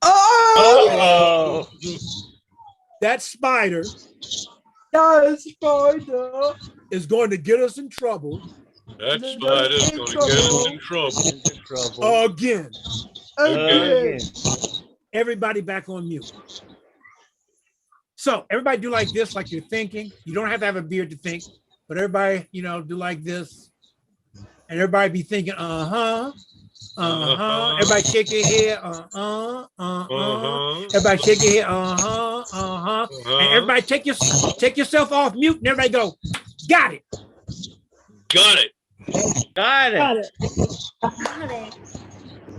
[SPEAKER 5] Oh,
[SPEAKER 2] That spider
[SPEAKER 5] that spider.
[SPEAKER 2] is going to get us in trouble
[SPEAKER 8] That spider's going to get us in trouble.
[SPEAKER 2] again.
[SPEAKER 5] Okay.
[SPEAKER 2] Everybody back on mute. So everybody do like this, like you're thinking. You don't have to have a beard to think, but everybody, do like this. And everybody be thinking, uh-huh. Everybody shake your head, Everybody shake your head, And everybody take yourself off mute and everybody go, got it.
[SPEAKER 8] Got it.
[SPEAKER 9] Got it.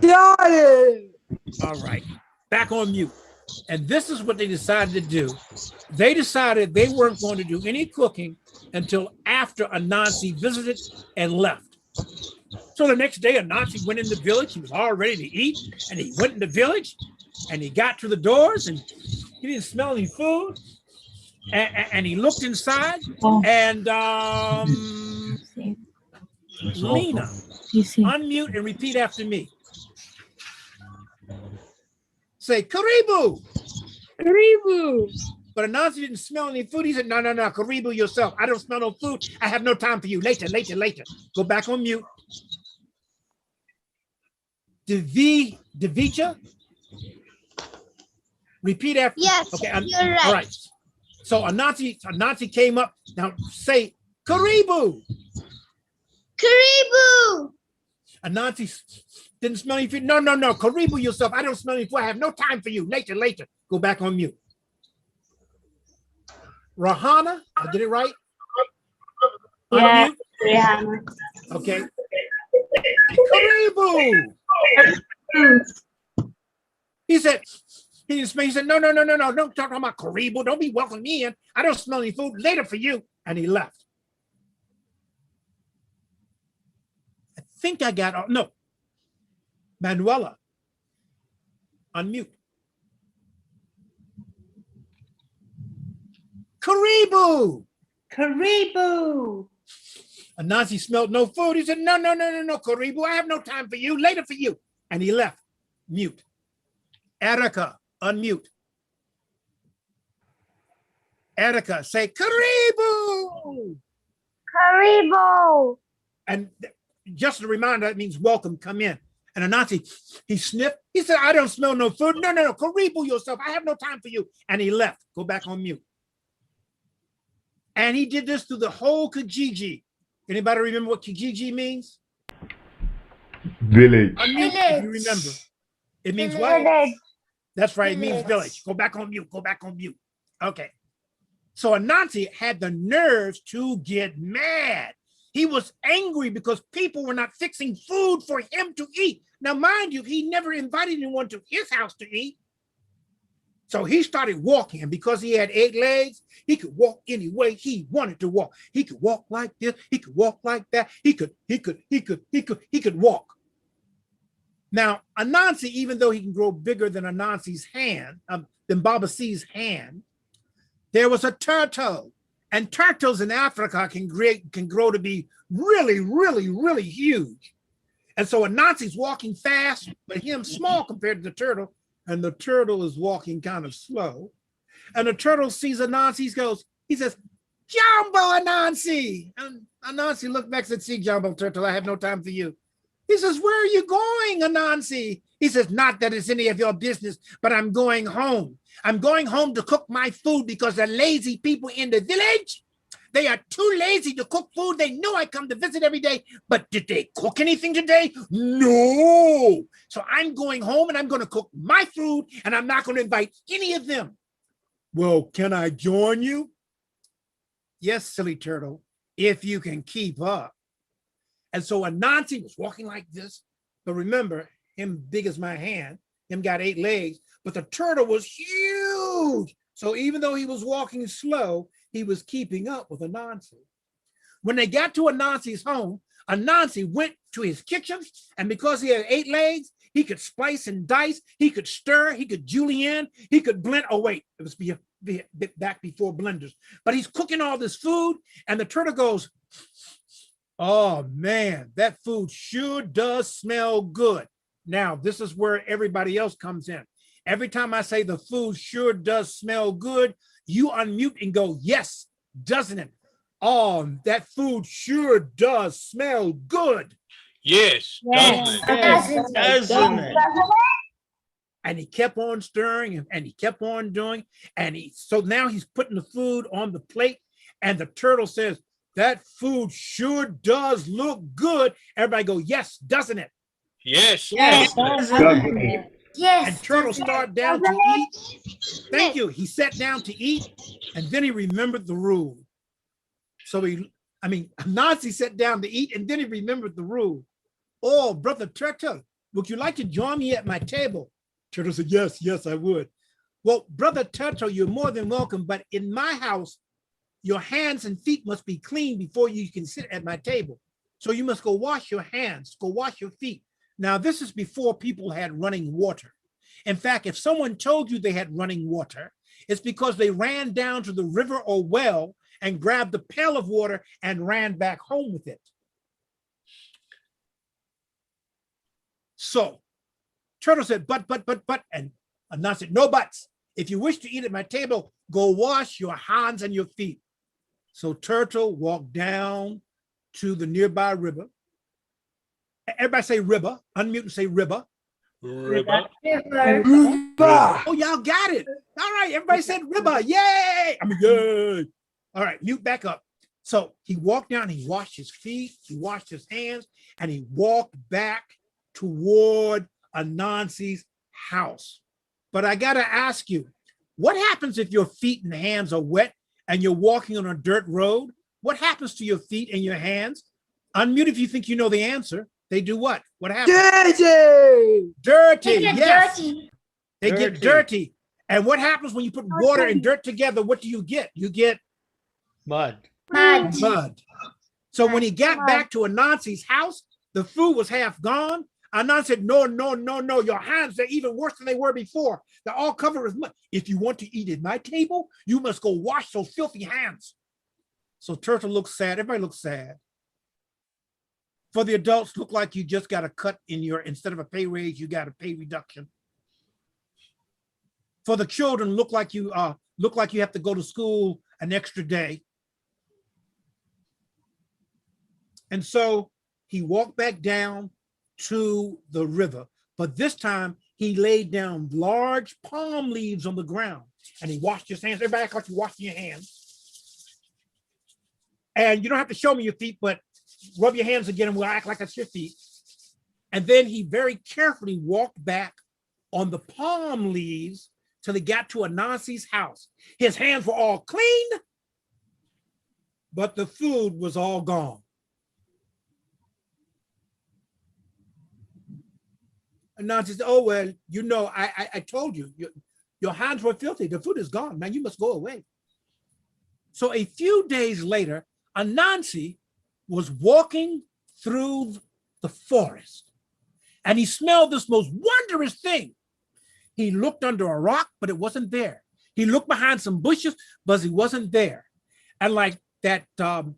[SPEAKER 5] Got it.
[SPEAKER 2] All right, back on mute. And this is what they decided to do. They decided they weren't going to do any cooking until after Anansi visited and left. So the next day, Anansi went in the village. He was all ready to eat. And he went in the village and he got to the doors and he didn't smell any food. And he looked inside and Lena, unmute and repeat after me. Say, Karibu.
[SPEAKER 10] Karibu.
[SPEAKER 2] But Anansi didn't smell any food. He said, no, Karibu yourself. I don't smell no food. I have no time for you. Later. Go back on mute. Devija? Repeat after.
[SPEAKER 4] Yes,
[SPEAKER 2] okay,
[SPEAKER 4] you're right.
[SPEAKER 2] All right. So Anansi came up. Now say, Karibu.
[SPEAKER 4] Karibu.
[SPEAKER 2] Anansi didn't smell any food. No, Karibu yourself. I don't smell any food. I have no time for you. Later. Go back on mute. Rahana, I did it right?
[SPEAKER 6] Yeah.
[SPEAKER 2] Unmute?
[SPEAKER 6] Yeah.
[SPEAKER 2] Okay. Karibu. He said, no, don't talk about Karibu. Don't be welcoming me in. I don't smell any food. Later for you. And he left. I think I got, no. Manuela, unmute. Karibu.
[SPEAKER 5] Karibu.
[SPEAKER 2] Anansi smelled no food. He said, no, Karibu, I have no time for you. Later for you. And he left. Mute. Erica, unmute. Erica, say Karibu.
[SPEAKER 6] Karibu.
[SPEAKER 2] And just a reminder, that means welcome, come in. And Anansi, he sniffed. He said, I don't smell no food. No, Karibu yourself. I have no time for you. And he left. Go back on mute. And he did this through the whole Kijiji. Anybody remember what Kijiji means?
[SPEAKER 3] Village.
[SPEAKER 2] Unmute if you remember. It means what?
[SPEAKER 6] Village.
[SPEAKER 2] That's right. It means village. Go back on mute. Go back on mute. Okay. So Anansi had the nerves to get mad. He was angry because people were not fixing food for him to eat. Now, mind you, he never invited anyone to his house to eat. So he started walking, and because he had 8 legs, he could walk any way he wanted to walk. He could walk like this. He could walk like that. He could walk. Now, Anansi, even though he can grow bigger than Anansi's hand, than Baba C's hand, there was a turtle, and turtles in Africa can grow to be really, really, really huge. And so Anansi's walking fast, but him small compared to the turtle, and the turtle is walking kind of slow. And the turtle sees Anansi, he says, Jumbo Anansi. And Anansi looked back and said, see, Jumbo Turtle, I have no time for you. He says, where are you going, Anansi? He says, not that it's any of your business, but I'm going home. I'm going home to cook my food because the lazy people in the village, they are too lazy to cook food. They know I come to visit every day, but did they cook anything today? No. So I'm going home and I'm going to cook my food and I'm not going to invite any of them. Well, can I join you? Yes, silly turtle, if you can keep up. And so Anansi was walking like this, but remember, him big as my hand, him got 8 legs, but the turtle was huge. So even though he was walking slow, he was keeping up with Anansi. When they got to Anansi's home, Anansi went to his kitchen, and because he had 8 legs, he could splice and dice, he could stir, he could julienne, he could blend. Oh wait, it was back before blenders. But he's cooking all this food, and the turtle goes, oh man, that food sure does smell good. Now, this is where everybody else comes in. Every time I say the food sure does smell good, you unmute and go, yes, doesn't it? Oh, that food sure does smell good.
[SPEAKER 8] Yes,
[SPEAKER 9] Doesn't it?
[SPEAKER 2] And he kept on stirring and he kept on doing. So now he's putting the food on the plate, and the turtle says, that food sure does look good. Everybody go, yes, doesn't it?
[SPEAKER 8] Yes.
[SPEAKER 10] Yes.
[SPEAKER 4] Yes.
[SPEAKER 2] And turtle started down to eat. Thank you. He sat down to eat, and then he remembered the rule. So Anansi sat down to eat, and then he remembered the rule. Oh, brother Turtle, would you like to join me at my table? Turtle said, yes, I would. Well, brother Turtle, you're more than welcome, but in my house, your hands and feet must be clean before you can sit at my table. So you must go wash your hands, go wash your feet. Now, this is before people had running water. In fact, if someone told you they had running water, it's because they ran down to the river or well and grabbed a pail of water and ran back home with it. So Turtle said, but, and Anansi said, no buts. If you wish to eat at my table, go wash your hands and your feet. So Turtle walked down to the nearby river. Everybody say river. Unmute and say river.
[SPEAKER 8] River.
[SPEAKER 2] Oh, y'all got it. All right, everybody said river. Yay! Yay. All right, mute back up. So he walked down, he washed his feet, he washed his hands, and he walked back toward Anansi's house. But I gotta ask you, what happens if your feet and hands are wet and you're walking on a dirt road? What happens to your feet and your hands? Unmute if you think you know the answer. They do what? What happens?
[SPEAKER 5] Dirty.
[SPEAKER 2] Dirty,
[SPEAKER 4] They get
[SPEAKER 2] yes.
[SPEAKER 4] dirty.
[SPEAKER 2] They get dirty. And what happens when you put water and dirt together? What do you get? You get
[SPEAKER 9] Mud.
[SPEAKER 2] mud. So when he got back to Anansi's house, the food was half gone. Anansi said, no, your hands are even worse than they were before. They're all covered with mud. If you want to eat at my table, you must go wash those filthy hands. So Turtle looks sad. Everybody looks sad. For the adults, look like you just got a cut in your, instead of a pay raise, you got a pay reduction. For the children, look like you have to go to school an extra day. And so he walked back down to the river, but this time he laid down large palm leaves on the ground and he washed his hands. Everybody act like you washing your hands. And you don't have to show me your feet, but rub your hands again and we'll act like that's your feet. And then he very carefully walked back on the palm leaves till he got to Anansi's house. His hands were all clean, but the food was all gone. Anansi said, oh, well, you know, I told you, your hands were filthy. The food is gone. Now you must go away. So a few days later, Anansi was walking through the forest and he smelled this most wondrous thing. He looked under a rock, but it wasn't there. He looked behind some bushes, but he wasn't there. And like that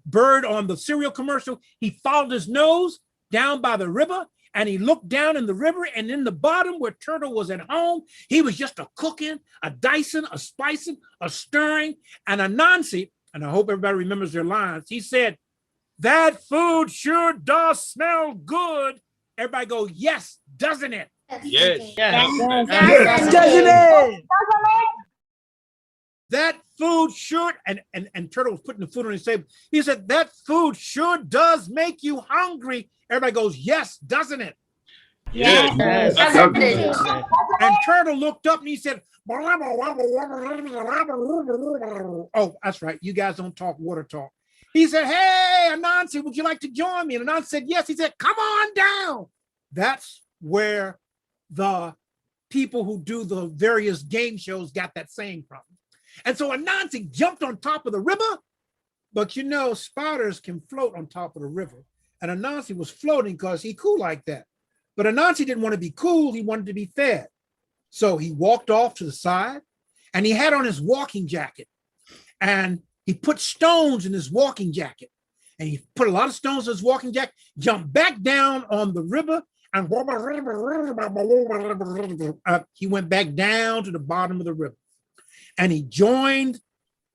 [SPEAKER 2] bird on the cereal commercial, he followed his nose down by the river and he looked down in the river, and in the bottom where Turtle was at home, he was just a cooking, a dicing, a spicing, a stirring. And Anansi, and I hope everybody remembers their lines, he said, that food sure does smell good. Everybody go, yes, doesn't it?
[SPEAKER 8] Yes.
[SPEAKER 5] Doesn't it?
[SPEAKER 2] That food sure, and Turtle was putting the food on his table. He said, that food sure does make you hungry. Everybody goes, yes, doesn't it?
[SPEAKER 8] Yes.
[SPEAKER 2] And Turtle looked up and he said, oh, that's right. You guys don't talk water talk. He said, hey, Anansi, would you like to join me? And Anansi said, yes. He said, come on down. That's where the people who do the various game shows got that saying from. And so Anansi jumped on top of the river, but you know, spiders can float on top of the river. And Anansi was floating because he cool like that. But Anansi didn't want to be cool, he wanted to be fed. So he walked off to the side and he had on his walking jacket. And he put stones in his walking jacket. And he put a lot of stones in his walking jacket, jumped back down on the river, and he went back down to the bottom of the river. And he joined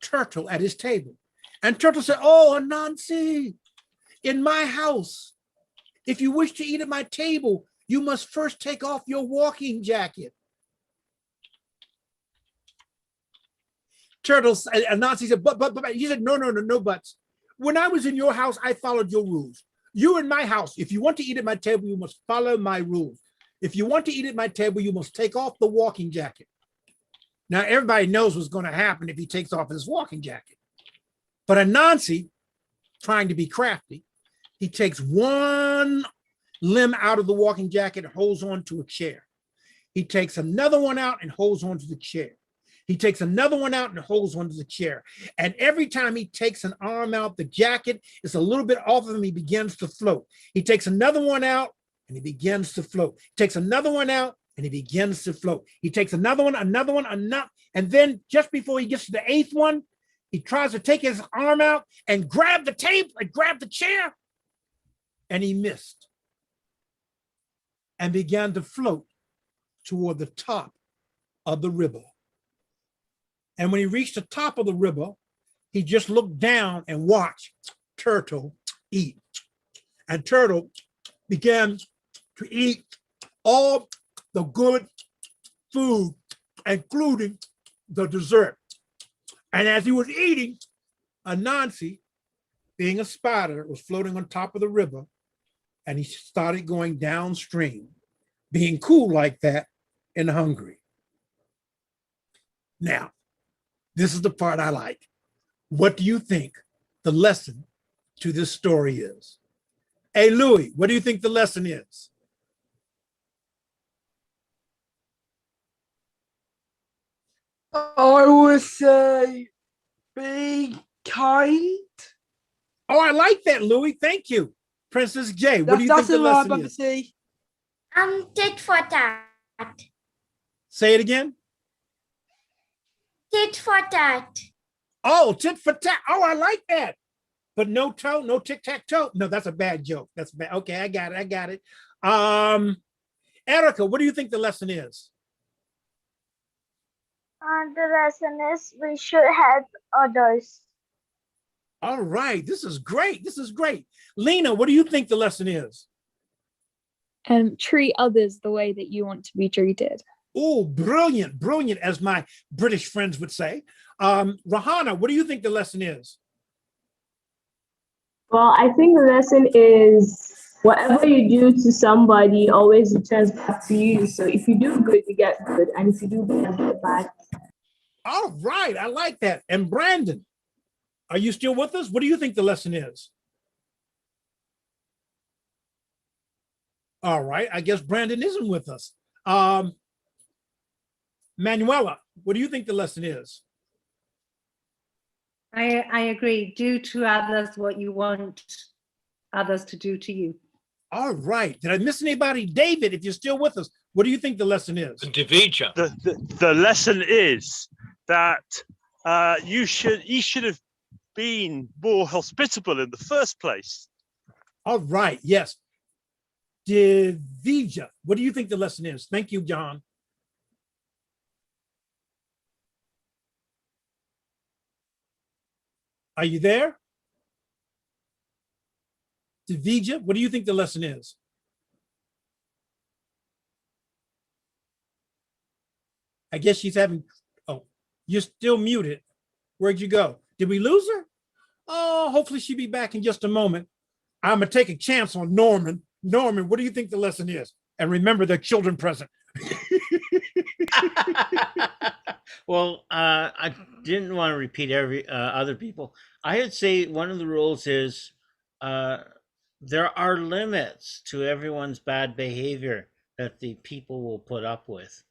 [SPEAKER 2] Turtle at his table. And Turtle said, oh, Anansi, in my house, if you wish to eat at my table, you must first take off your walking jacket. Turtle, Anansi said, but, he said, no buts. When I was in your house, I followed your rules. You in my house, if you want to eat at my table, you must follow my rules. If you want to eat at my table, you must take off the walking jacket. Now, everybody knows what's going to happen if he takes off his walking jacket. But Anansi, trying to be crafty, he takes one limb out of the walking jacket and holds on to a chair. He takes another one out and holds on to the chair. He takes another one out and holds onto the chair. And every time he takes an arm out, the jacket is a little bit off of him, he begins to float. He takes another one out and he begins to float. He takes another one out and he begins to float. He takes another one, and then just before he gets to the eighth one, he tries to take his arm out and grab the table and grab the chair, and he missed and began to float toward the top of the river. And when he reached the top of the river, he just looked down and watched Turtle eat. And Turtle began to eat all the good food, including the dessert. And as he was eating, Anansi, being a spider, was floating on top of the river, and he started going downstream, being cool like that and hungry. Now, this is the part I like. What do you think the lesson to this story is? Hey, Louis, what do you think the lesson is?
[SPEAKER 5] I would say be kind.
[SPEAKER 2] Oh, I like that, Louis. Thank you. Princess J, what do you think the lesson is?
[SPEAKER 4] Tit for tat.
[SPEAKER 2] Say it again.
[SPEAKER 4] Tit for tat.
[SPEAKER 2] Oh, tit for tat. Oh, I like that. but no toe, no tic-tac-toe. No, that's a bad joke. That's bad. Okay, I got it. I got it. Erica, what do you think the lesson is?
[SPEAKER 6] The lesson is we should help others.
[SPEAKER 2] All right, this is great. This is great. Lena, what do you think the lesson is?
[SPEAKER 10] Treat others the way that you want to be treated.
[SPEAKER 2] Oh, brilliant, brilliant, as my British friends would say. Rahana, what do you think the lesson is?
[SPEAKER 11] Well, I think the lesson is whatever you do to somebody always returns back to you. So if you do good, you get good. And if you do bad, you get bad.
[SPEAKER 2] All right, I like that. And Brandon, are you still with us? What do you think the lesson is? All right, I guess Brandon isn't with us. Manuela, what do you think the lesson is?
[SPEAKER 12] I agree. Do to others what you want others to do to you.
[SPEAKER 2] All right. Did I miss anybody? David, if you're still with us, what do you think the lesson is?
[SPEAKER 8] Divija.
[SPEAKER 1] The lesson is that he should have been more hospitable in the first place.
[SPEAKER 2] All right. Yes. Divija, what do you think the lesson is? Thank you, John. Are you there? Divija, what do you think the lesson is? I guess she's having, oh, you're still muted. Where'd you go? Did we lose her? Oh, hopefully she'll be back in just a moment. I'm gonna take a chance on Norman. Norman, what do you think the lesson is? And remember, there are children present.
[SPEAKER 9] Well, I didn't want to repeat every other people. I'd say one of the rules is there are limits to everyone's bad behavior that the people will put up with.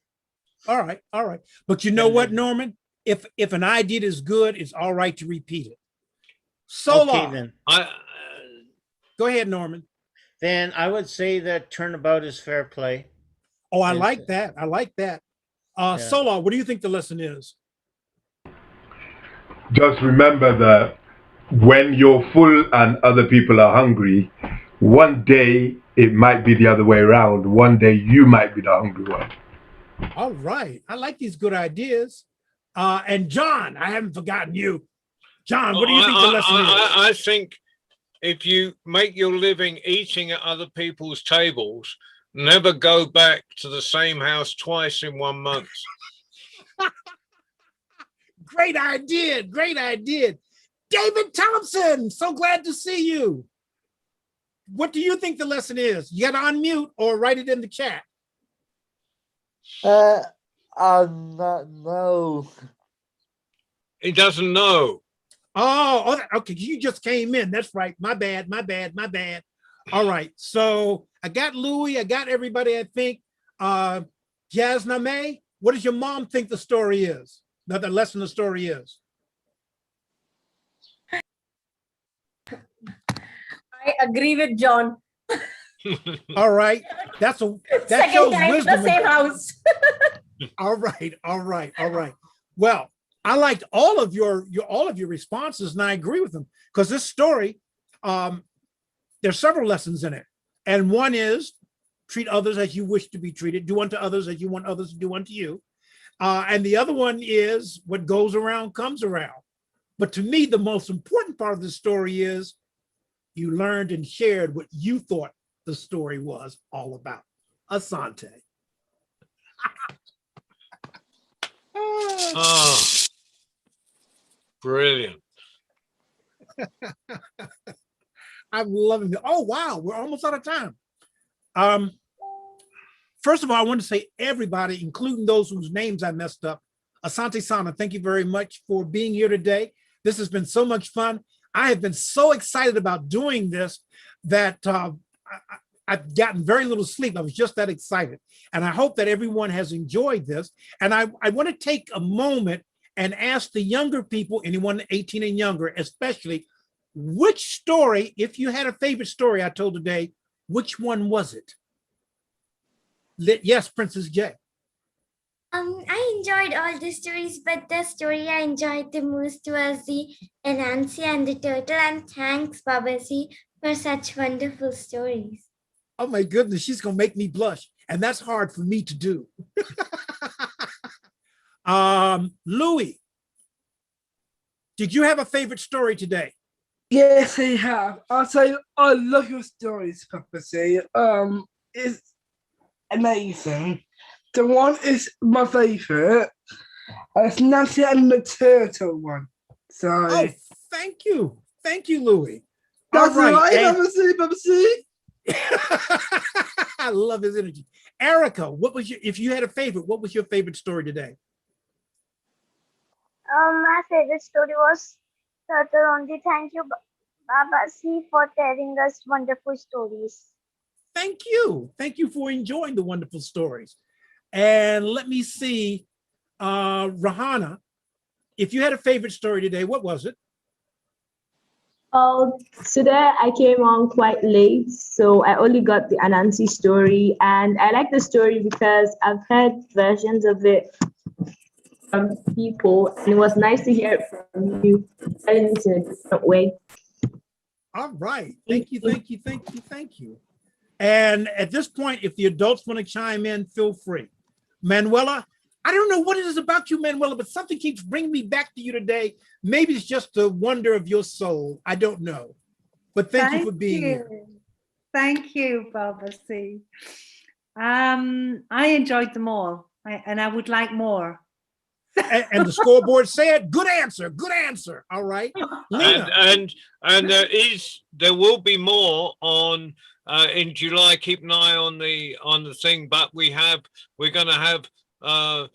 [SPEAKER 2] All right, all right. But you know what, Norman? If an idea is good, it's all right to repeat it. So
[SPEAKER 9] Okay,
[SPEAKER 2] long.
[SPEAKER 9] then.
[SPEAKER 2] Go ahead, Norman.
[SPEAKER 9] Then I would say that turnabout is fair play.
[SPEAKER 2] Oh, I like that. I like that. Solar, what do you think the lesson is?
[SPEAKER 3] Just remember that when you're full and other people are hungry, one day it might be the other way around. One day you might be the hungry one.
[SPEAKER 2] All right. I like these good ideas. And John, I haven't forgotten you. John, what do you think the lesson is?
[SPEAKER 8] I think if you make your living eating at other people's tables, never go back to the same house twice in 1 month.
[SPEAKER 2] Great idea. Great idea. David Thompson, so glad to see you. What do you think the lesson is? You got to unmute or write it in the chat.
[SPEAKER 13] No.
[SPEAKER 8] He doesn't know.
[SPEAKER 2] Oh, okay. You just came in. That's right. My bad. My bad. My bad. All right. So I got Louis. I got everybody. I think. Jasna May, what does your mom think the story is? That the lesson of the story is?
[SPEAKER 14] I agree with John.
[SPEAKER 2] All right. That shows
[SPEAKER 14] Second time in
[SPEAKER 2] wisdom.
[SPEAKER 14] the same house.
[SPEAKER 2] All right. All right. All right. Well, I liked all of your responses, and I agree with them, because this story, there's several lessons in it. And one is treat others as you wish to be treated, do unto others as you want others to do unto you. And the other one is what goes around comes around. But to me, the most important part of the story is you learned and shared what you thought the story was all about. Asante.
[SPEAKER 8] Oh, brilliant.
[SPEAKER 2] I'm loving it. Oh, wow. We're almost out of time. First of all, I want to say everybody, including those whose names I messed up, Asante Sana, thank you very much for being here today. This has been so much fun. I have been so excited about doing this that I've gotten very little sleep. I was just that excited. And I hope that everyone has enjoyed this. And I want to take a moment and ask the younger people, anyone 18 and younger, especially, which story, if you had a favorite story I told today, which one was it? Yes, Princess J.
[SPEAKER 4] I enjoyed all the stories, but the story I enjoyed the most was the Anansi and the turtle. And thanks, Babasi, for such wonderful stories.
[SPEAKER 2] Oh my goodness, she's gonna make me blush, and that's hard for me to do. Louis, did you have a favorite story today?
[SPEAKER 5] Yes, I have. I'll say I love your stories, Babasi. It's amazing. The one is my favorite. It's Nancy and the Turtle one. So
[SPEAKER 2] Oh, thank you, Louis.
[SPEAKER 5] that's
[SPEAKER 2] All
[SPEAKER 5] right,
[SPEAKER 2] and-
[SPEAKER 5] Babasi.
[SPEAKER 2] I love his energy. Erica, what was if you had a favorite, what was your favorite story today?
[SPEAKER 6] My favorite story was Turtle Only. Thank you, Babasi, for telling us wonderful stories.
[SPEAKER 2] Thank you. Thank you for enjoying the wonderful stories. And let me see, Rahana, if you had a favorite story today, what was it?
[SPEAKER 11] Oh, today I came on quite late, so I only got the Anansi story, and I like the story because I've heard versions of it from people, and it was nice to hear it from you, telling it in a different way.
[SPEAKER 2] All right. Thank you. And at this point, if the adults want to chime in, feel free. Manuela, I don't know what it is about you, Manuela, but something keeps bringing me back to you today. Maybe it's just the wonder of your soul. I don't know. But thank you for being here.
[SPEAKER 12] Thank you, Babasi. I enjoyed them all, and I would like more.
[SPEAKER 2] And the scoreboard said, good answer. All right. Lena.
[SPEAKER 8] And there will be more on in July. Keep an eye on the thing, but we're going to have the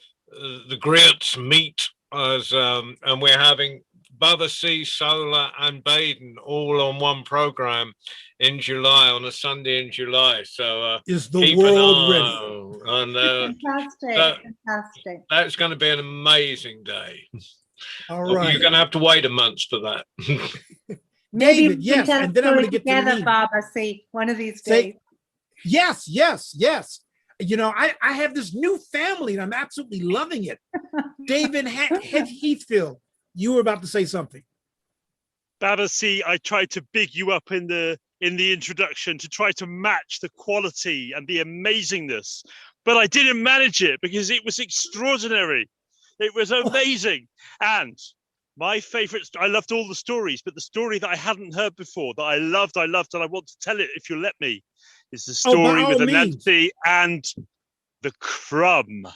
[SPEAKER 8] Griots meet as and we're having Babasi, Sola and Baden all on one program in July, on a Sunday in July. So
[SPEAKER 2] is the world ready?
[SPEAKER 8] And,
[SPEAKER 12] Fantastic.
[SPEAKER 8] that's going to be an amazing day.
[SPEAKER 2] All right.
[SPEAKER 8] You're going to have to wait a month for that.
[SPEAKER 12] Maybe
[SPEAKER 2] David,
[SPEAKER 12] we
[SPEAKER 2] yes,
[SPEAKER 12] can tell
[SPEAKER 2] and then I'm
[SPEAKER 12] a
[SPEAKER 2] going to
[SPEAKER 12] story
[SPEAKER 2] get to
[SPEAKER 12] together,
[SPEAKER 2] Lena.
[SPEAKER 12] Babasi, one of these
[SPEAKER 2] Say-
[SPEAKER 12] days.
[SPEAKER 2] Yes. You know, I have this new family and I'm absolutely loving it. David Heathfield, you were about to say something.
[SPEAKER 1] Babasi, I tried to big you up in the introduction to try to match the quality and the amazingness, but I didn't manage it because it was extraordinary. It was amazing. And my favorite, I loved all the stories, but the story that I hadn't heard before that I loved, and I want to tell it if you'll let me, is the story with Anansi and the crumb.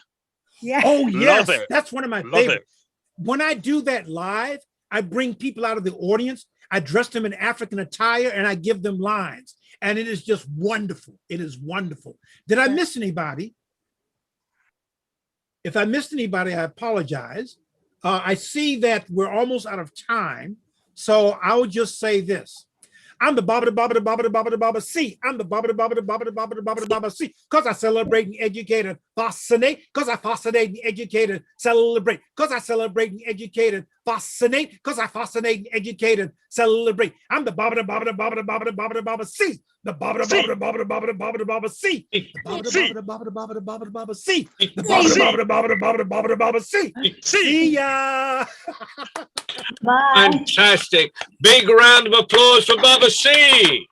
[SPEAKER 12] Yeah.
[SPEAKER 2] Oh, yes.
[SPEAKER 1] Love it.
[SPEAKER 2] That's one of my
[SPEAKER 1] Love
[SPEAKER 2] favorites. When I do that live, I bring people out of the audience, I dress them in African attire, and I give them lines. And it is just wonderful. It is wonderful. Did I miss anybody? If I missed anybody, I apologize. I see that we're almost out of time. So I will just say this. I'm the Baba C. I'm the Baba C. Because I celebrate and educate and fascinate. Because I fascinate and educate and celebrate. Because I celebrate and educate and fascinate. Because I fascinate and educate and celebrate. I'm the Baba C. The Baba C. The Baba C. The Baba C. See ya.
[SPEAKER 11] Bye.
[SPEAKER 8] Fantastic. Big round of applause for Baba C.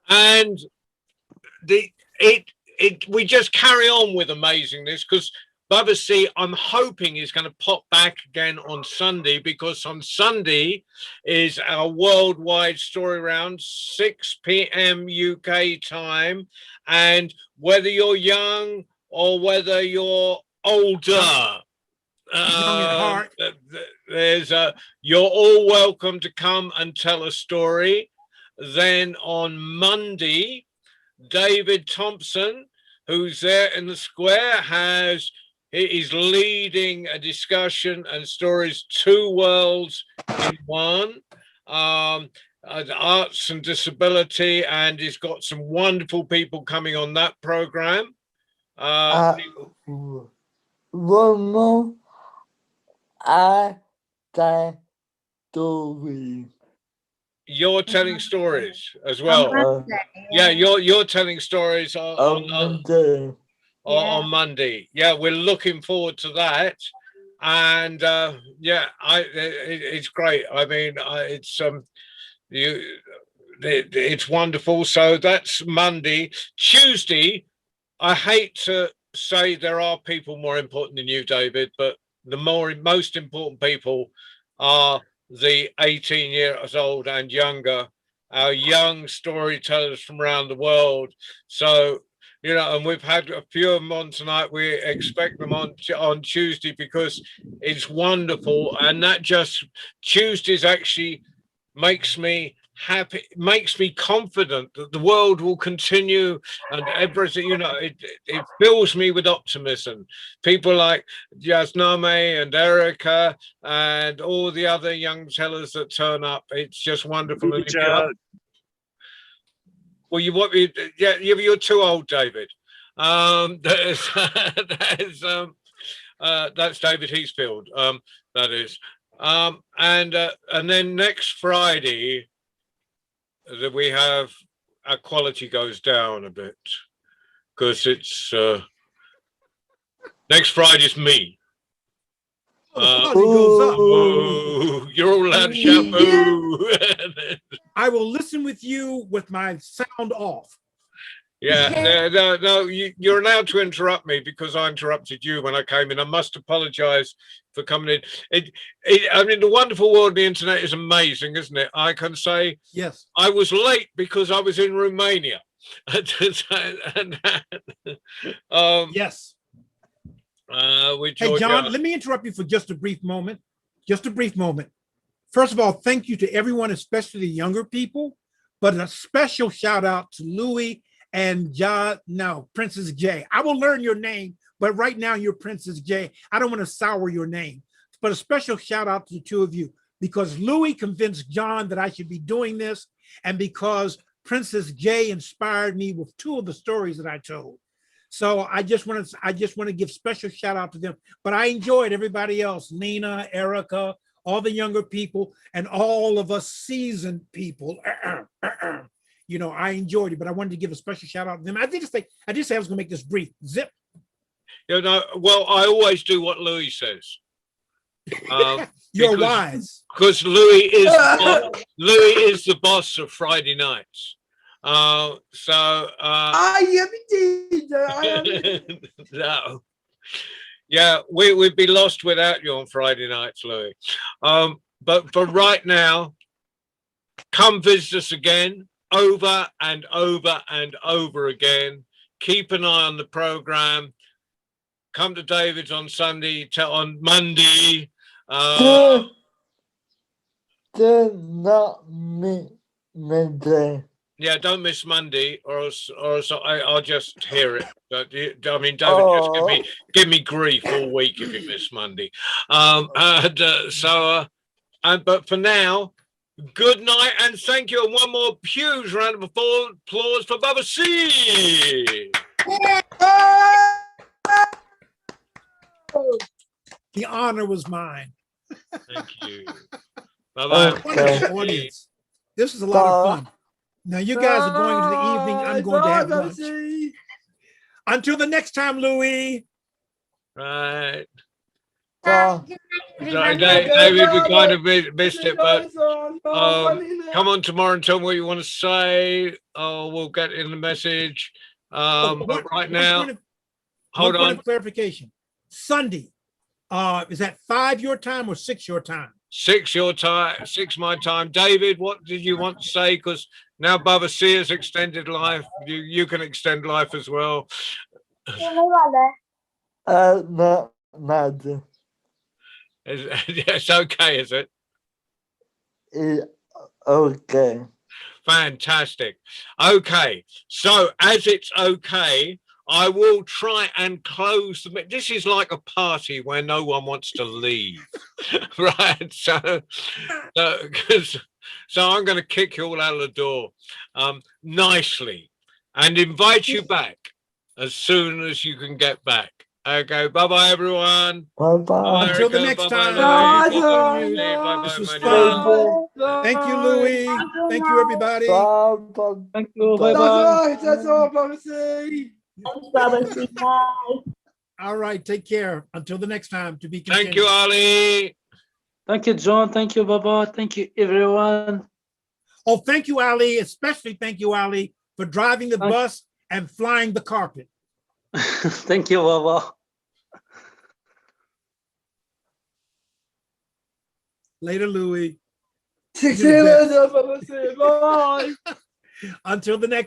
[SPEAKER 8] And we just carry on with amazingness because Baba C, I'm hoping, is going to pop back again on Sunday, because on Sunday is our worldwide story round, 6 p.m. UK time. And whether you're young or whether you're older, you're all welcome to come and tell a story. Then on Monday, David Thompson, who's there in the square, is leading a discussion and stories, two worlds in one, arts and disability, and he's got some wonderful people coming on that program.
[SPEAKER 13] One more, I got story.
[SPEAKER 8] You're telling stories as well. Yeah, you're telling stories on on Monday. Yeah, we're looking forward to that. And it's great. I mean, it's wonderful. So that's Monday. Tuesday, I hate to say there are people more important than you, David, but the most important people are the 18 years old and younger, our young storytellers from around the world. So, you know, and we've had a few of them on tonight. We expect them on Tuesday because it's wonderful. And that just, Tuesdays actually makes me happy, makes me confident that the world will continue and everything, you know, it fills me with optimism. People like Jasname and Erica and all the other young tellers that turn up, it's just wonderful. And if well, you're too old, David. That's David Heathfield. That is, and then next Friday, that we have our quality goes down a bit because it's next Friday's me. You're all allowed to shout boo.
[SPEAKER 2] I will listen with you with my sound off.
[SPEAKER 8] Yeah, no, you're allowed to interrupt me because I interrupted you when I came in. I must apologize for coming in. I mean, the wonderful world of the internet is amazing, isn't it? I can say,
[SPEAKER 2] yes,
[SPEAKER 8] I was late because I was in Romania.
[SPEAKER 2] Yes.
[SPEAKER 8] Hey,
[SPEAKER 2] John, let me interrupt you for just a brief moment. Just a brief moment. First of all, thank you to everyone, especially the younger people, but a special shout out to Louis and Princess J. I will learn your name, but right now you're Princess J. I don't want to sour your name, but a special shout out to the two of you because Louis convinced John that I should be doing this, and because Princess J inspired me with two of the stories that I told. So I just want to give special shout out to them. But I enjoyed everybody else, Lena, Erica, all the younger people, and all of us seasoned people. You know, I enjoyed it, but I wanted to give a special shout out to them. I did say I was going to make this brief. Zip.
[SPEAKER 8] You know, well, I always do what Louis says.
[SPEAKER 2] You're wise.
[SPEAKER 8] Because Louis is the boss of Friday nights. I am indeed. No. Yeah, we'd be lost without you on Friday nights, Louis. But for right now, come visit us again, over and over and over again. Keep an eye on the program. Come to David's on Sunday, on Monday.
[SPEAKER 13] Not Monday.
[SPEAKER 8] Yeah, don't miss Monday, or else I'll just hear it. I mean, David, just give me grief all week if you miss Monday. But for now, good night and thank you. And one more huge round of applause for Bubba C.
[SPEAKER 2] The honor was mine.
[SPEAKER 8] Thank you. Bye-bye.
[SPEAKER 2] Wonderful audience. This is a lot of fun. Now you guys are going into the evening. I'm going to have lunch. Until the next time, Louis.
[SPEAKER 8] Right.
[SPEAKER 4] Good
[SPEAKER 8] Sorry, David, we kind of missed it, but come on tomorrow and tell me what you want to say. Oh, we'll get in the message. But right now, hold on.
[SPEAKER 2] Clarification. Sunday. Is that 5 your time or 6 your time?
[SPEAKER 8] 6 your time, 6 my time. David, what did you want to say? Because now Bubba C has extended life. You can extend life as well.
[SPEAKER 13] Not matter.
[SPEAKER 8] It's okay, is it?
[SPEAKER 13] Okay.
[SPEAKER 8] Fantastic. Okay, so as it's okay, I will try and close the. This is like a party where no one wants to leave, right? So I'm going to kick you all out of the door nicely and invite you back as soon as you can get back. Okay, bye-bye, everyone.
[SPEAKER 13] Bye-bye.
[SPEAKER 2] Until the next time. This was fun. Thank you, Louis. Thank you, everybody.
[SPEAKER 13] Bye-bye.
[SPEAKER 5] Thank you. Bye-bye. That's all, Bubba C.
[SPEAKER 11] Thanks, Babasi. Bye.
[SPEAKER 2] All right, take care. Until the next time, to be
[SPEAKER 8] Thank you,
[SPEAKER 2] continued.
[SPEAKER 8] Ali.
[SPEAKER 13] Thank you, John. Thank you, Baba. Thank you, everyone.
[SPEAKER 2] Oh, thank you, Ali. Especially thank you, Ali, for driving the bus and flying the carpet.
[SPEAKER 13] Thank you, Baba.
[SPEAKER 2] Later, Louis.
[SPEAKER 5] See
[SPEAKER 2] You the
[SPEAKER 5] you
[SPEAKER 2] best.
[SPEAKER 5] later, Babasi. Bye.
[SPEAKER 2] Until the next